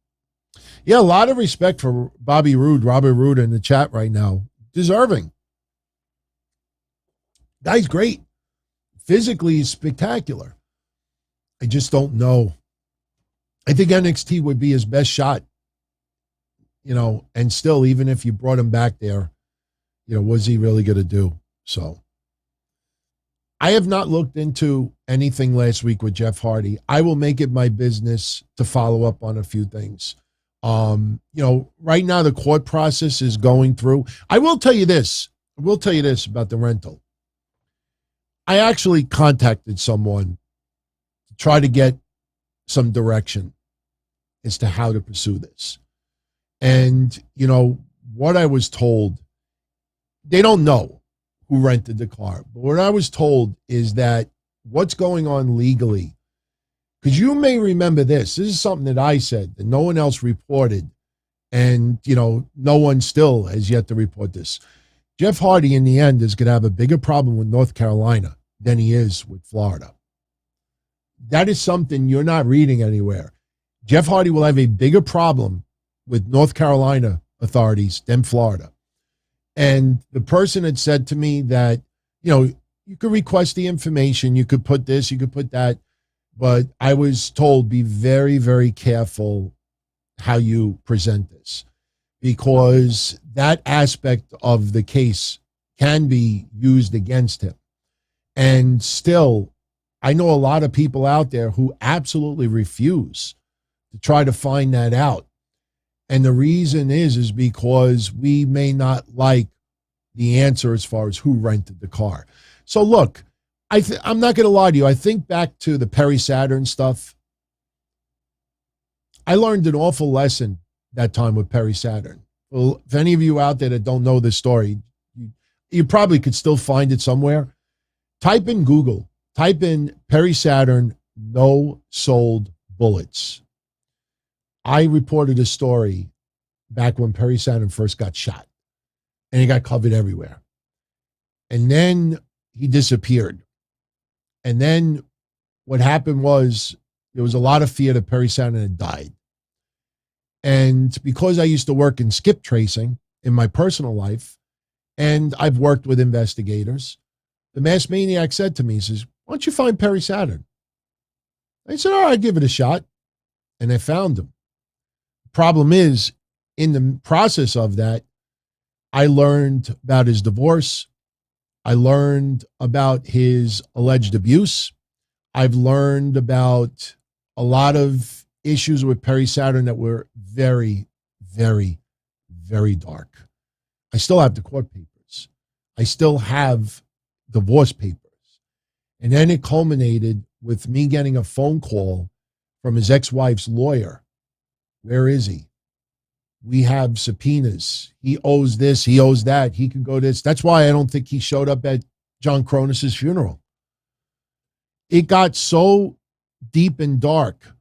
Yeah, a lot of respect for Robert Roode in the chat right now. Deserving. Guy's great. Physically, he's spectacular. I just don't know. I think NXT would be his best shot, and still, even if you brought him back there, what's he really going to do? So I have not looked into anything last week with Jeff Hardy. I will make it my business to follow up on a few things. Right now the court process is going through. I will tell you this about the rental. I actually contacted someone to try to get some direction as to how to pursue this. And, what I was told, they don't know who rented the car. But what I was told is that what's going on legally, because you may remember this is something that I said that no one else reported. And, no one still has yet to report this. Jeff Hardy, in the end, is going to have a bigger problem with North Carolina than he is with Florida. That is something you're not reading anywhere. Jeff Hardy will have a bigger problem with North Carolina authorities than Florida. And the person had said to me that, you could request the information, you could put this, you could put that, but I was told be very, very careful how you present this, because that aspect of the case can be used against him. And still, I know a lot of people out there who absolutely refuse to try to find that out. And the reason is because we may not like the answer as far as who rented the car. So look, I'm not going to lie to you. I think back to the Perry Saturn stuff. I learned an awful lesson that time with Perry Saturn. Well, if any of you out there that don't know this story, you probably could still find it somewhere. Type in Google, type in Perry Saturn, no sold bullets. I reported a story back when Perry Saturn first got shot, and he got covered everywhere. And then he disappeared. And then what happened was there was a lot of fear that Perry Saturn had died. And because I used to work in skip tracing in my personal life, and I've worked with investigators, the Masked Maniac said to me, he says, why don't you find Perry Saturn? I said, all right, give it a shot. And I found him. The problem is, in the process of that, I learned about his divorce. I learned about his alleged abuse. I've learned about a lot of issues with Perry Saturn that were very, very, very dark. I still have the court papers. I still have divorce papers. And then it culminated with me getting a phone call from his ex-wife's lawyer. Where is he? We have subpoenas. He owes this. He owes that. He can go this. That's why I don't think he showed up at John Cronus's funeral. It got so deep and dark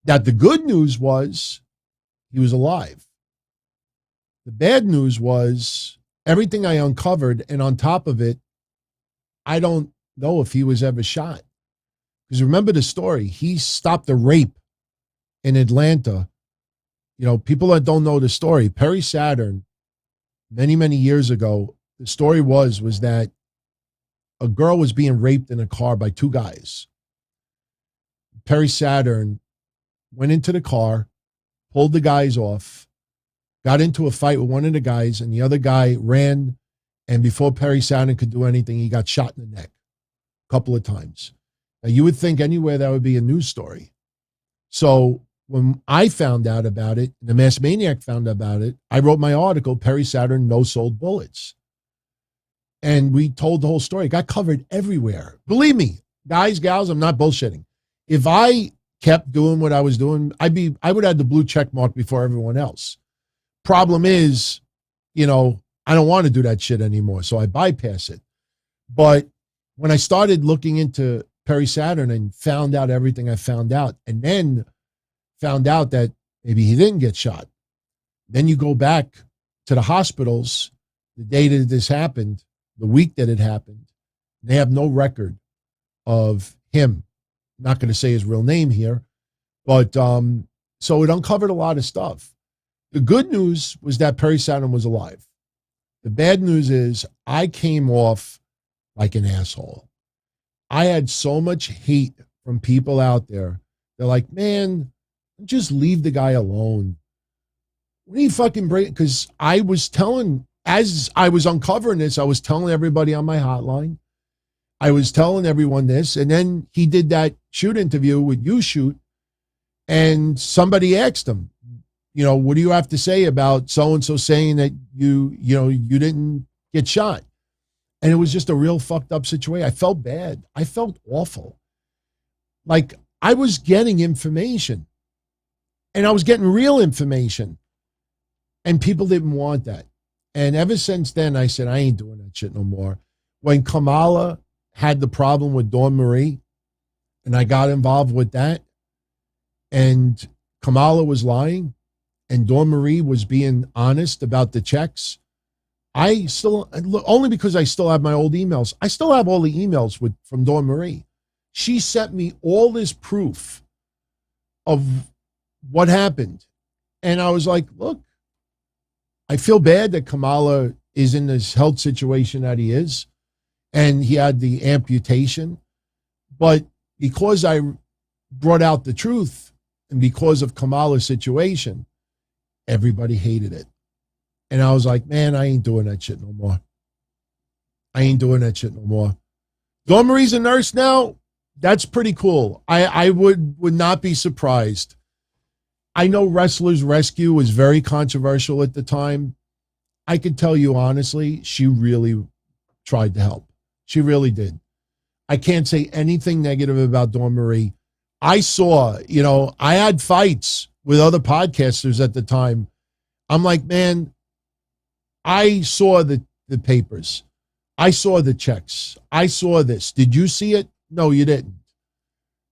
that the good news was he was alive. The bad news was everything I uncovered, and on top of it, I don't know if he was ever shot. Because remember the story, he stopped a rape in Atlanta. People that don't know the story, Perry Saturn, many, many years ago, the story was that a girl was being raped in a car by two guys. Perry Saturn went into the car, pulled the guys off, got into a fight with one of the guys, and the other guy ran, and before Perry Saturn could do anything, he got shot in the neck a couple of times. Now, you would think anywhere that would be a news story. So when I found out about it, and the Masked Maniac found out about it, I wrote my article, Perry Saturn, no sold bullets. And we told the whole story. It got covered everywhere. Believe me, guys, gals, I'm not bullshitting. If I kept doing what I was doing, I would have the blue check mark before everyone else. Problem is, I don't want to do that shit anymore, so I bypass it. But when I started looking into Perry Saturn and found out everything I found out, and then found out that maybe he didn't get shot, then you go back to the hospitals the day that this happened, the week that it happened. They have no record of him. I'm not going to say his real name here, but so it uncovered a lot of stuff. The good news was that Perry Saturn was alive. The bad news is I came off like an asshole. I had so much hate from people out there. They're like, man, just leave the guy alone. What do you fucking break? Because I was telling, as I was uncovering this, I was telling everybody on my hotline. I was telling everyone this. And then he did that shoot interview with You Shoot. And somebody asked him, what do you have to say about so-and-so saying that you didn't get shot? And it was just a real fucked up situation. I felt bad. I felt awful. Like I was getting information and I was getting real information and people didn't want that. And ever since then, I said, I ain't doing that shit no more. When Kamala had the problem with Dawn Marie and I got involved with that and Kamala was lying and Dawn Marie was being honest about the checks, I still, only because I still have my old emails. I still have all the emails from Dawn Marie. She sent me all this proof of what happened. And I was like, look, I feel bad that Kamala is in this health situation that he is. And he had the amputation. But because I brought out the truth and because of Kamala's situation, everybody hated it. And I was like, man, I ain't doing that shit no more. I ain't doing that shit no more. Dawn Marie's a nurse now. That's pretty cool. I would not be surprised. I know Wrestlers Rescue was very controversial at the time. I can tell you honestly, she really tried to help. She really did. I can't say anything negative about Dawn Marie. I saw, I had fights with other podcasters at the time. I'm like, man, I saw the papers. I saw the checks. I saw this. Did you see it? No, you didn't.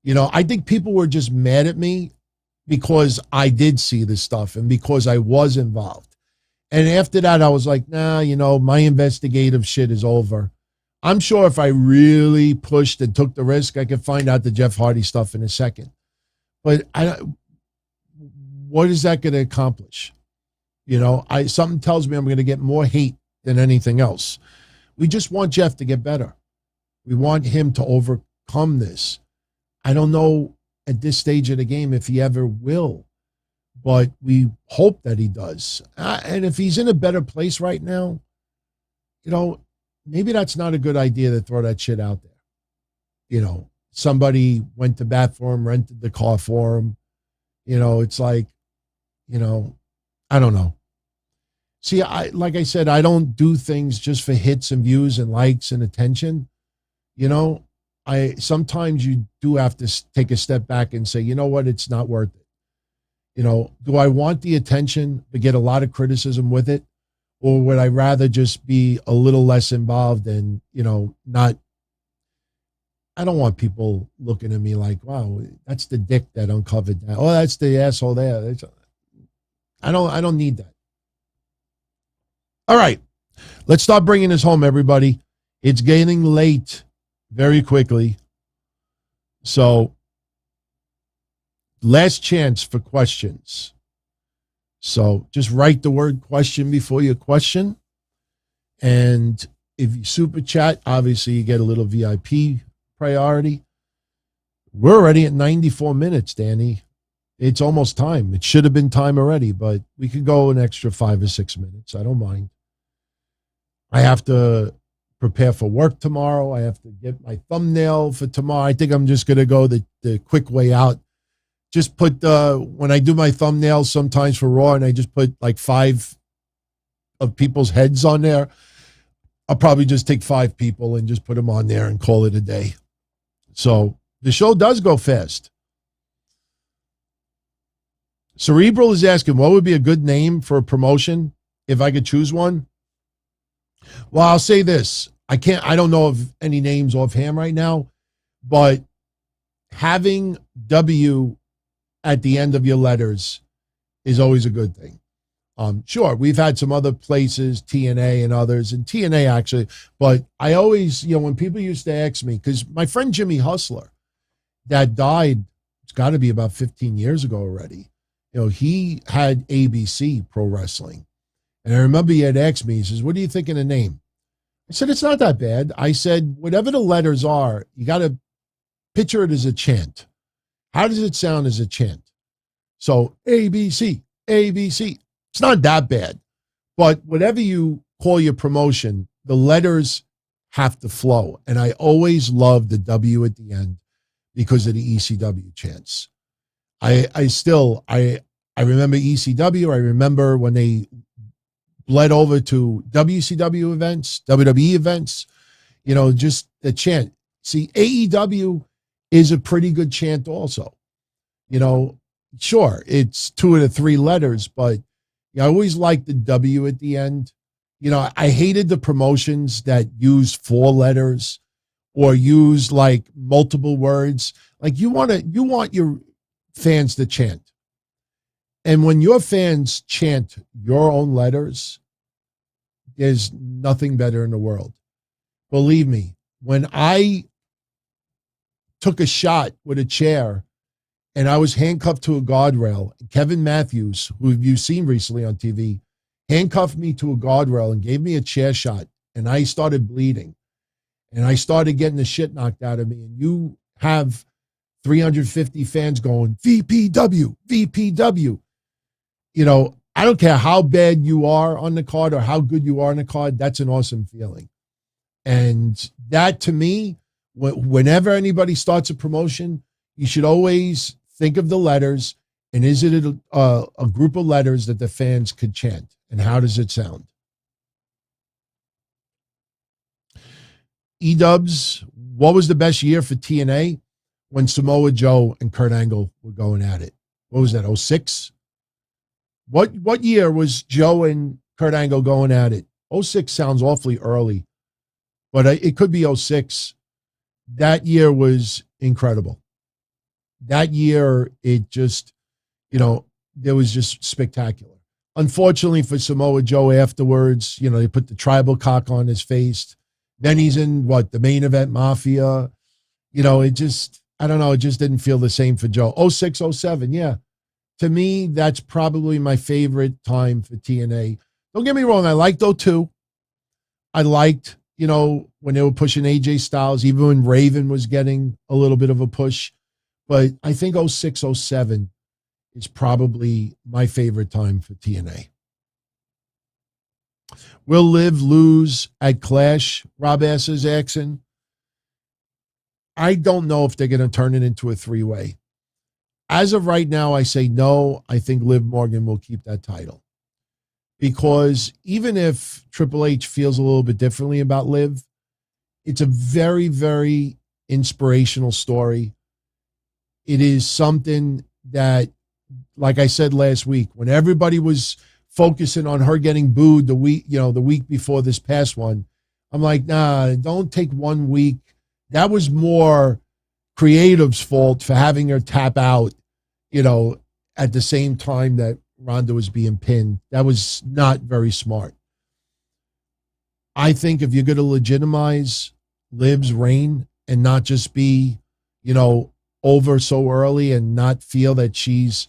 I think people were just mad at me because I did see this stuff and because I was involved. And after that, I was like, nah, my investigative shit is over. I'm sure if I really pushed and took the risk, I could find out the Jeff Hardy stuff in a second. But what is that going to accomplish? Something tells me I'm going to get more hate than anything else. We just want Jeff to get better. We want him to overcome this. I don't know at this stage of the game if he ever will, but we hope that he does. And if he's in a better place right now, maybe that's not a good idea to throw that shit out there. Somebody went to bat for him, rented the car for him. It's like, I don't know. See, like I said, I don't do things just for hits and views and likes and attention. Sometimes you do have to take a step back and say, you know what, it's not worth it. Do I want the attention but get a lot of criticism with it? Or would I rather just be a little less involved and, not, I don't want people looking at me like, wow, that's the dick that uncovered that. Oh, that's the asshole there. I don't need that. All right, let's start bringing this home, everybody. It's getting late very quickly. So, last chance for questions. So, just write the word question before your question. And if you super chat, obviously you get a little VIP priority. We're already at 94 minutes, Danny. It's almost time. It should have been time already, but we could go an extra 5 or 6 minutes. I don't mind. I have to prepare for work tomorrow. I have to get my thumbnail for tomorrow. I think I'm just going to go the quick way out. Just put, when I do my thumbnails sometimes for Raw and I just put like 5 of people's heads on there, I'll probably just take 5 people and just put them on there and call it a day. So the show does go fast. Cerebral is asking, what would be a good name for a promotion if I could choose one? Well, I'll say this. I don't know of any names offhand right now, but having W at the end of your letters is always a good thing. Sure, we've had some other places, TNA and others, and TNA actually, but I always, when people used to ask me, because my friend Jimmy Hustler, that died, it's got to be about 15 years ago already, he had ABC Pro Wrestling. And I remember he had asked me, he says, what do you think of the name? I said, it's not that bad. I said, whatever the letters are, you got to picture it as a chant. How does it sound as a chant? So ABC, ABC. It's not that bad. But whatever you call your promotion, the letters have to flow. And I always love the W at the end because of the ECW chants. I remember ECW. I remember when they bled over to WCW events, WWE events, just the chant. See, AEW is a pretty good chant also. Sure, it's 2 of the 3 letters, but I always like the W at the end. I hated the promotions that used 4 letters or use like multiple words. Like you want your fans to chant. And when your fans chant your own letters, there's nothing better in the world. Believe me, when I took a shot with a chair and I was handcuffed to a guardrail, Kevin Matthews, who you've seen recently on TV, handcuffed me to a guardrail and gave me a chair shot, and I started bleeding. And I started getting the shit knocked out of me. And you have 350 fans going, VPW, VPW. I don't care how bad you are on the card or how good you are on the card. That's an awesome feeling. And that, to me, whenever anybody starts a promotion, you should always think of the letters, and is it a group of letters that the fans could chant? And how does it sound? E-Dubs, what was the best year for TNA? When Samoa Joe and Kurt Angle were going at it. What was that, 06? What year was Joe and Kurt Angle going at it? 06 sounds awfully early, but it could be 06. That year was incredible. That year, it just, there was just spectacular. Unfortunately for Samoa Joe afterwards, they put the tribal cock on his face. Then he's in, the main event Mafia. It just, I don't know, it just didn't feel the same for Joe. 06, 07, yeah. To me, that's probably my favorite time for TNA. Don't get me wrong, I liked 02. I liked, when they were pushing AJ Styles, even when Raven was getting a little bit of a push. But I think 06, 07 is probably my favorite time for TNA. Will Liv lose at Clash? Rob asks Axon. I don't know if they're going to turn it into a 3-way. As of right now, I say no. I think Liv Morgan will keep that title. Because even if Triple H feels a little bit differently about Liv, it's a very, very inspirational story. It is something that, like I said last week, when everybody was focusing on her getting booed the week before this past one, I'm like, nah, don't take 1 week. That was more creative's fault for having her tap out, at the same time that Ronda was being pinned. That was not very smart. I think if you're going to legitimize Liv's reign and not just be, over so early and not feel that she's,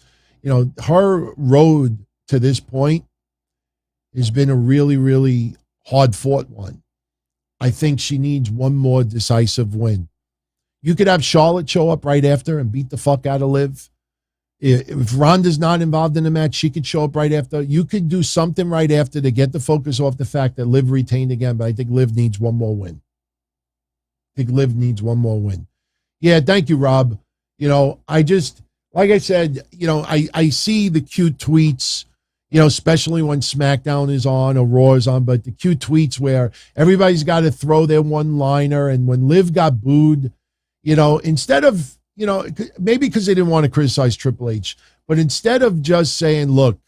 her road to this point has been a really, really hard fought one. I think she needs one more decisive win. You could have Charlotte show up right after and beat the fuck out of Liv. If Ronda's not involved in the match, she could show up right after. You could do something right after to get the focus off the fact that Liv retained again, but I think Liv needs one more win. Yeah, thank you, Rob. I just, like I said, I see the cute tweets, especially when SmackDown is on or Raw is on, but the cute tweets where everybody's got to throw their one-liner, and when Liv got booed, instead of, maybe because they didn't want to criticize Triple H, But instead of just saying, look,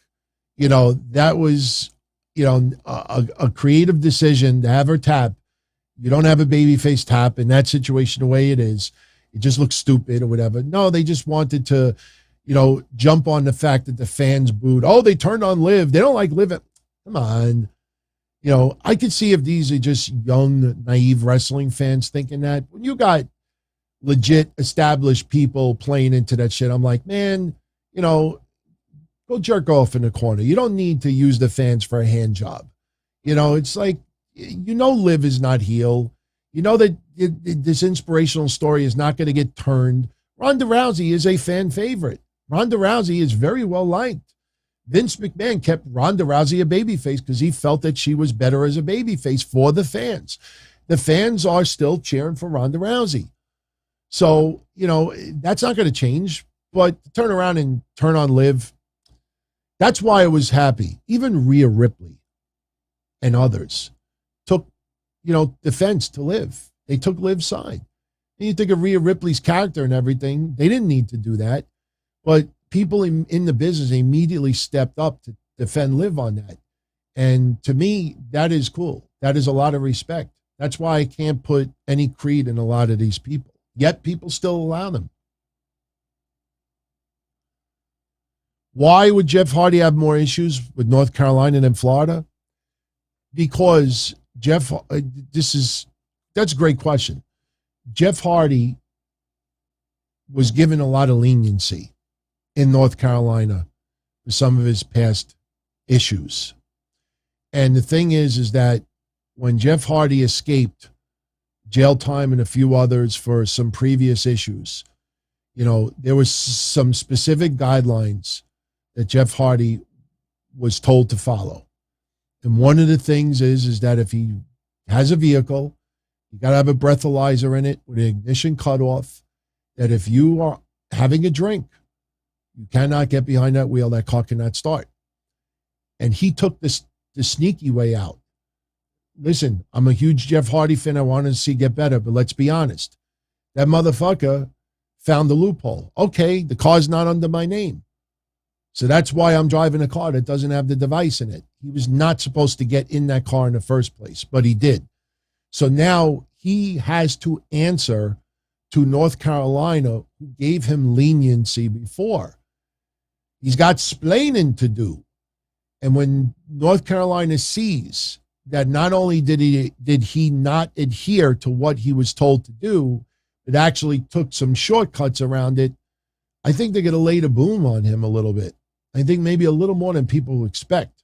that was, a creative decision to have her tap. You don't have a babyface tap in that situation the way it is. It just looks stupid or whatever. No, they just wanted to, jump on the fact that the fans booed. Oh, they turned on Liv. They don't like Liv. Come on. I could see if these are just young, naive wrestling fans thinking that. When you got legit established people playing into that shit, I'm like, man, go jerk off in the corner. You don't need to use the fans for a hand job. It's like, Liv is not heel. That this inspirational story is not going to get turned. Ronda Rousey is a fan favorite. Ronda Rousey is very well liked. Vince McMahon kept Ronda Rousey a babyface because he felt that she was better as a babyface for the fans. The fans are still cheering for Ronda Rousey. So, that's not going to change. But to turn around and turn on Liv, that's why I was happy. Even Rhea Ripley and others took, defense to Liv. They took Liv's side. And you think of Rhea Ripley's character and everything. They didn't need to do that. But people in the business immediately stepped up to defend Liv on that. And to me, that is cool. That is a lot of respect. That's why I can't put any creed in a lot of these people. Yet people still allow them. Why would Jeff Hardy have more issues with North Carolina than Florida? Because that's a great question. Jeff Hardy was given a lot of leniency in North Carolina for some of his past issues. And the thing is that when Jeff Hardy escaped jail time and a few others for some previous issues, there was some specific guidelines that Jeff Hardy was told to follow. And one of the things is that if he has a vehicle, you got to have a breathalyzer in it with an ignition cutoff, that if you are having a drink, you cannot get behind that wheel. That car cannot start. And he took the sneaky way out. Listen, I'm a huge Jeff Hardy fan. I wanted to see get better, but let's be honest. That motherfucker found the loophole. Okay, the car's not under my name. So that's why I'm driving a car that doesn't have the device in it. He was not supposed to get in that car in the first place, but he did. So now he has to answer to North Carolina, who gave him leniency before. He's got splaining to do. And when North Carolina sees that not only did he not adhere to what he was told to do, but actually took some shortcuts around it, I think they're going to lay the boom on him a little bit. I think maybe a little more than people expect.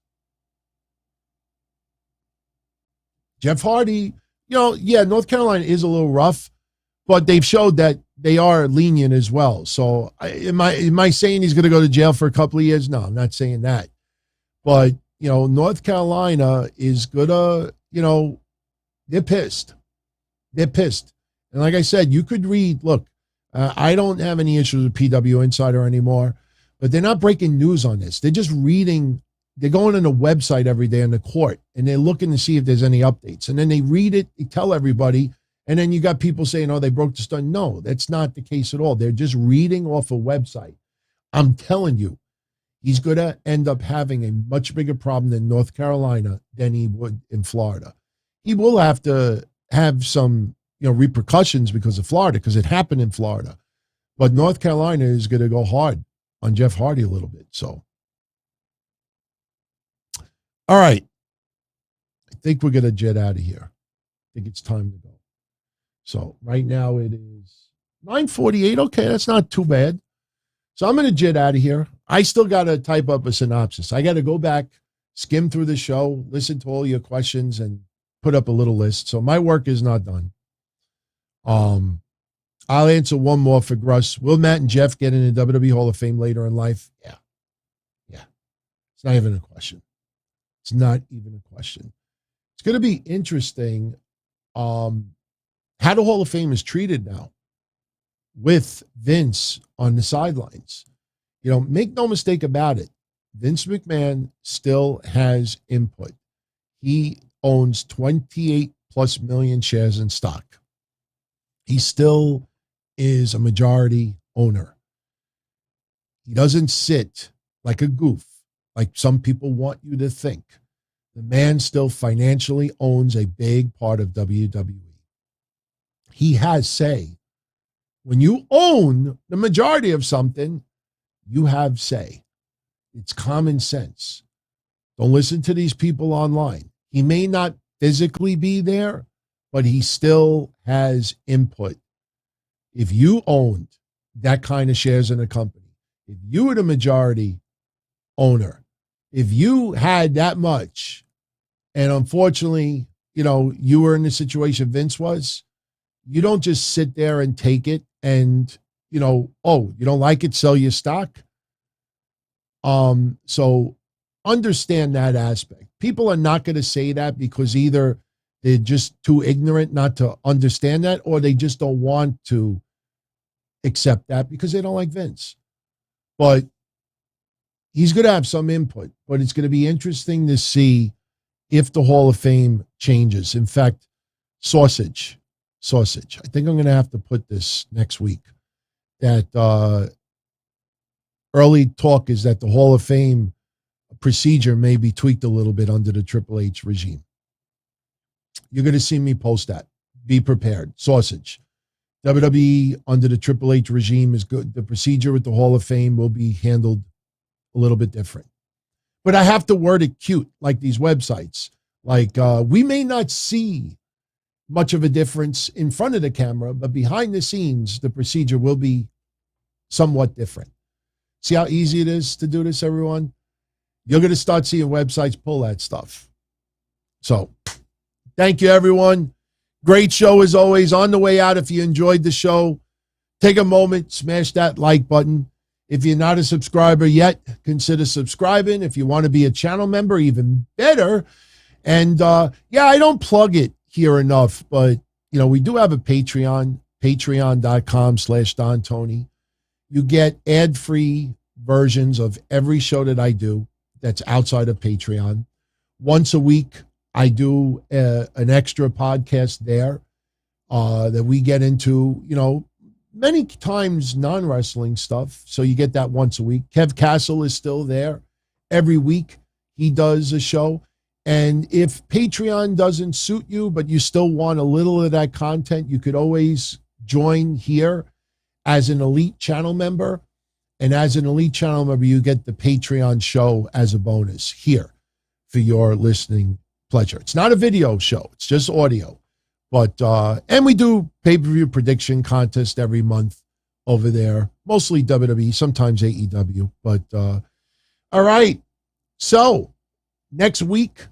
Jeff Hardy, North Carolina is a little rough, but they've showed that they are lenient as well. So am I saying he's going to go to jail for a couple of years? No, I'm not saying that. But, North Carolina is going to, they're pissed. They're pissed. And like I said, you could read, look, I don't have any issues with PW Insider anymore, but they're not breaking news on this. They're just reading. They're going on a website every day in the court, and they're looking to see if there's any updates. And then they read it, they tell everybody, and then you got people saying, oh, they broke the story. No, that's not the case at all. They're just reading off a website. I'm telling you, he's going to end up having a much bigger problem in North Carolina than he would in Florida. He will have to have some, repercussions because of Florida, because it happened in Florida. But North Carolina is going to go hard on Jeff Hardy a little bit. So, all right. I think we're going to jet out of here. I think it's time to go. So right now it is 9:48. Okay, that's not too bad. So I'm going to jet out of here. I still got to type up a synopsis. I got to go back, skim through the show, listen to all your questions, and put up a little list. So my work is not done. I'll answer one more for Gruss. Will Matt and Jeff get in the WWE Hall of Fame later in life? Yeah. It's not even a question. It's not even a question. It's going to be interesting how the Hall of Fame is treated now with Vince on the sidelines. Make no mistake about it. Vince McMahon still has input. He owns 28 plus million shares in stock. He still is a majority owner. He doesn't sit like a goof, like some people want you to think. The man still financially owns a big part of WWE. He has say. When you own the majority of something, you have say. It's common sense. Don't listen to these people online. He may not physically be there, but he still has input. If you owned that kind of shares in a company, if you were the majority owner, if you had that much, and unfortunately, you were in the situation Vince was, you don't just sit there and take it and, you don't like it, sell your stock. So understand that aspect. People are not going to say that because either they're just too ignorant not to understand that, or they just don't want to accept that because they don't like Vince. But he's going to have some input, but it's going to be interesting to see if the Hall of Fame changes. In fact, sausage. I think I'm going to have to put this next week. That early talk is that the Hall of Fame procedure may be tweaked a little bit under the Triple H regime. You're going to see me post that. Be prepared. Sausage. WWE under the Triple H regime is good. The procedure with the Hall of Fame will be handled a little bit different. But I have to word it cute, like these websites. Like, we may not see much of a difference in front of the camera, but behind the scenes, the procedure will be somewhat different. See how easy it is to do this, everyone? You're going to start seeing websites pull that stuff. So, thank you, everyone. Great show as always. On the way out, if you enjoyed the show, take a moment, smash that like button. If you're not a subscriber yet, consider subscribing. If you want to be a channel member, even better. And I don't plug it here enough, but we do have a Patreon, patreon.com/Don Tony. You get ad-free versions of every show that I do that's outside of Patreon. Once a week, I do an extra podcast there that we get into, many times non-wrestling stuff. So you get that once a week. Kev Castle is still there. Every week he does a show. And if Patreon doesn't suit you, but you still want a little of that content, you could always join here as an elite channel member. And as an elite channel member, you get the Patreon show as a bonus here for your listening pleasure. It's not a video show. It's just audio. But, and we do pay-per-view prediction contest every month over there. Mostly WWE, sometimes AEW. But, all right. So, next week,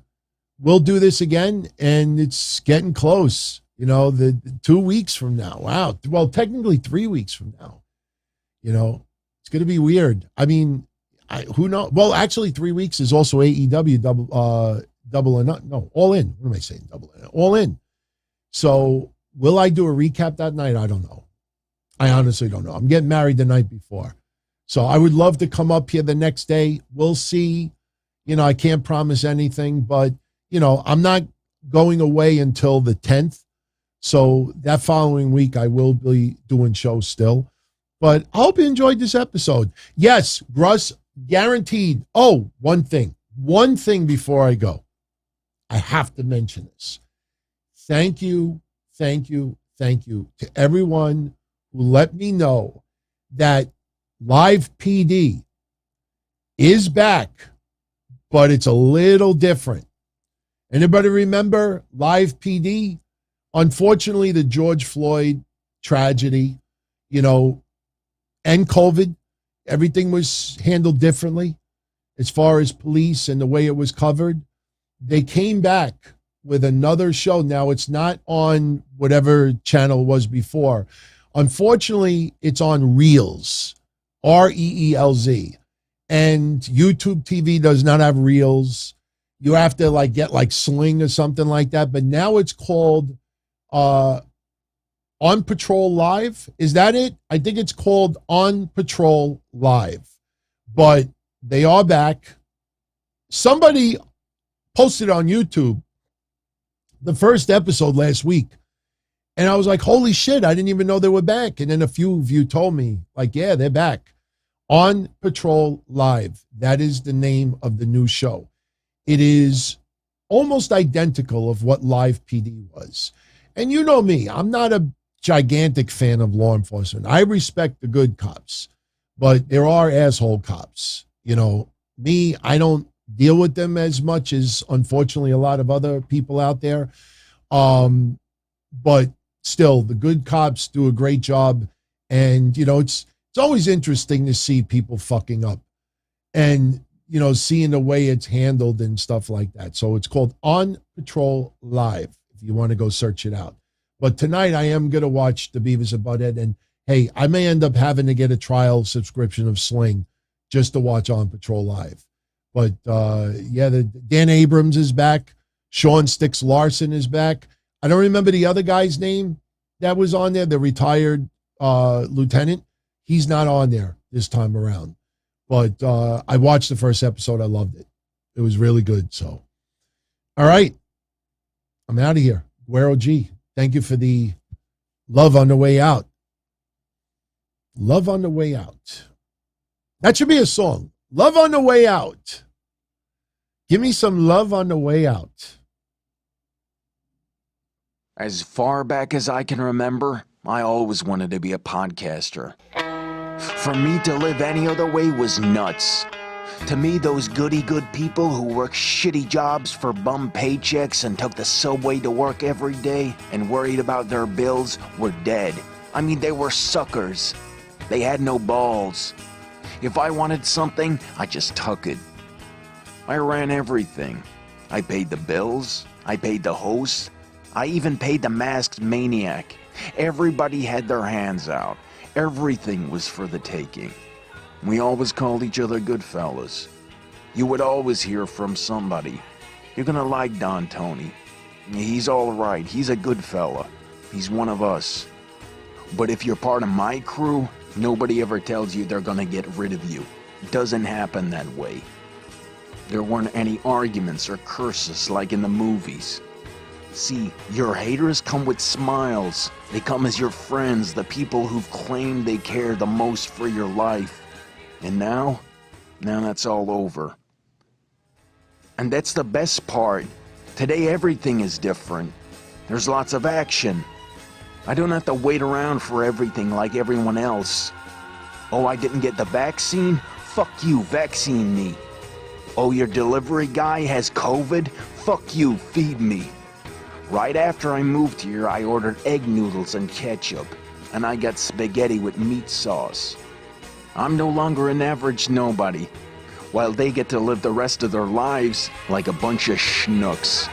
we'll do this again, and it's getting close. The 2 weeks from now. Wow. Well, technically 3 weeks from now. It's going to be weird. I mean, who knows? Well, actually, 3 weeks is also AEW double or not. No, All In. What am I saying? Double or not? All In. So will I do a recap that night? I don't know. I honestly don't know. I'm getting married the night before. So I would love to come up here the next day. We'll see. I can't promise anything, but, I'm not going away until the 10th. So that following week, I will be doing shows still. But I hope you enjoyed this episode. Yes, Russ, guaranteed. Oh, one thing before I go. I have to mention this. Thank you to everyone who let me know that Live PD is back, but it's a little different. Anybody remember Live PD? Unfortunately, the George Floyd tragedy, and COVID, everything was handled differently as far as police and the way it was covered. They came back with another show. Now, it's not on whatever channel it was before. Unfortunately, it's on Reels, Reelz. And YouTube TV does not have Reels. You have to get Sling or something like that. But now it's called On Patrol Live. Is that it? I think it's called On Patrol Live. But they are back. Somebody posted on YouTube the first episode last week. And I was like, holy shit, I didn't even know they were back. And then a few of you told me, yeah, they're back. On Patrol Live. That is the name of the new show. It is almost identical of what Live PD was. And you know me, I'm not a gigantic fan of law enforcement. I respect the good cops, but there are asshole cops. You know, me, I don't deal with them as much as, unfortunately, a lot of other people out there. But still, the good cops do a great job. And, you know, it's always interesting to see people fucking up and, you know, seeing the way it's handled and stuff like that. So it's called On Patrol Live, if you want to go search it out. But tonight I am going to watch the Beavis and Butthead. And, hey, I may end up having to get a trial subscription of Sling just to watch On Patrol Live. But, yeah, Dan Abrams is back. Sean Sticks Larson is back. I don't remember the other guy's name that was on there, the retired lieutenant. He's not on there this time around. But I watched the first episode. I loved it. It was really good. So, all right. I'm out of here. Guero G, thank you for the love on the way out. Love on the way out. That should be a song. Love on the way out. Give me some love on the way out. As far back as I can remember, I always wanted to be a podcaster. For me to live any other way was nuts. To me, those goody-good people who worked shitty jobs for bum paychecks and took the subway to work every day and worried about their bills were dead. I mean, they were suckers. They had no balls. If I wanted something, I just took it. I ran everything. I paid the bills. I paid the host. I even paid the masked maniac. Everybody had their hands out. Everything was for the taking. We always called each other good fellas. You would always hear from somebody. You're gonna like Don Tony. He's all right. He's a good fella. He's one of us. But if you're part of my crew, nobody ever tells you they're gonna get rid of you. It doesn't happen that way. There weren't any arguments or curses like in the movies. See, your haters come with smiles. They come as your friends, the people who've claimed they care the most for your life. And now that's all over. And that's the best part. Today everything is different. There's lots of action. I don't have to wait around for everything like everyone else. Oh, I didn't get the vaccine? Fuck you, vaccine me. Oh, your delivery guy has COVID? Fuck you, feed me. Right after I moved here, I ordered egg noodles and ketchup, and I got spaghetti with meat sauce. I'm no longer an average nobody, while they get to live the rest of their lives like a bunch of schnooks.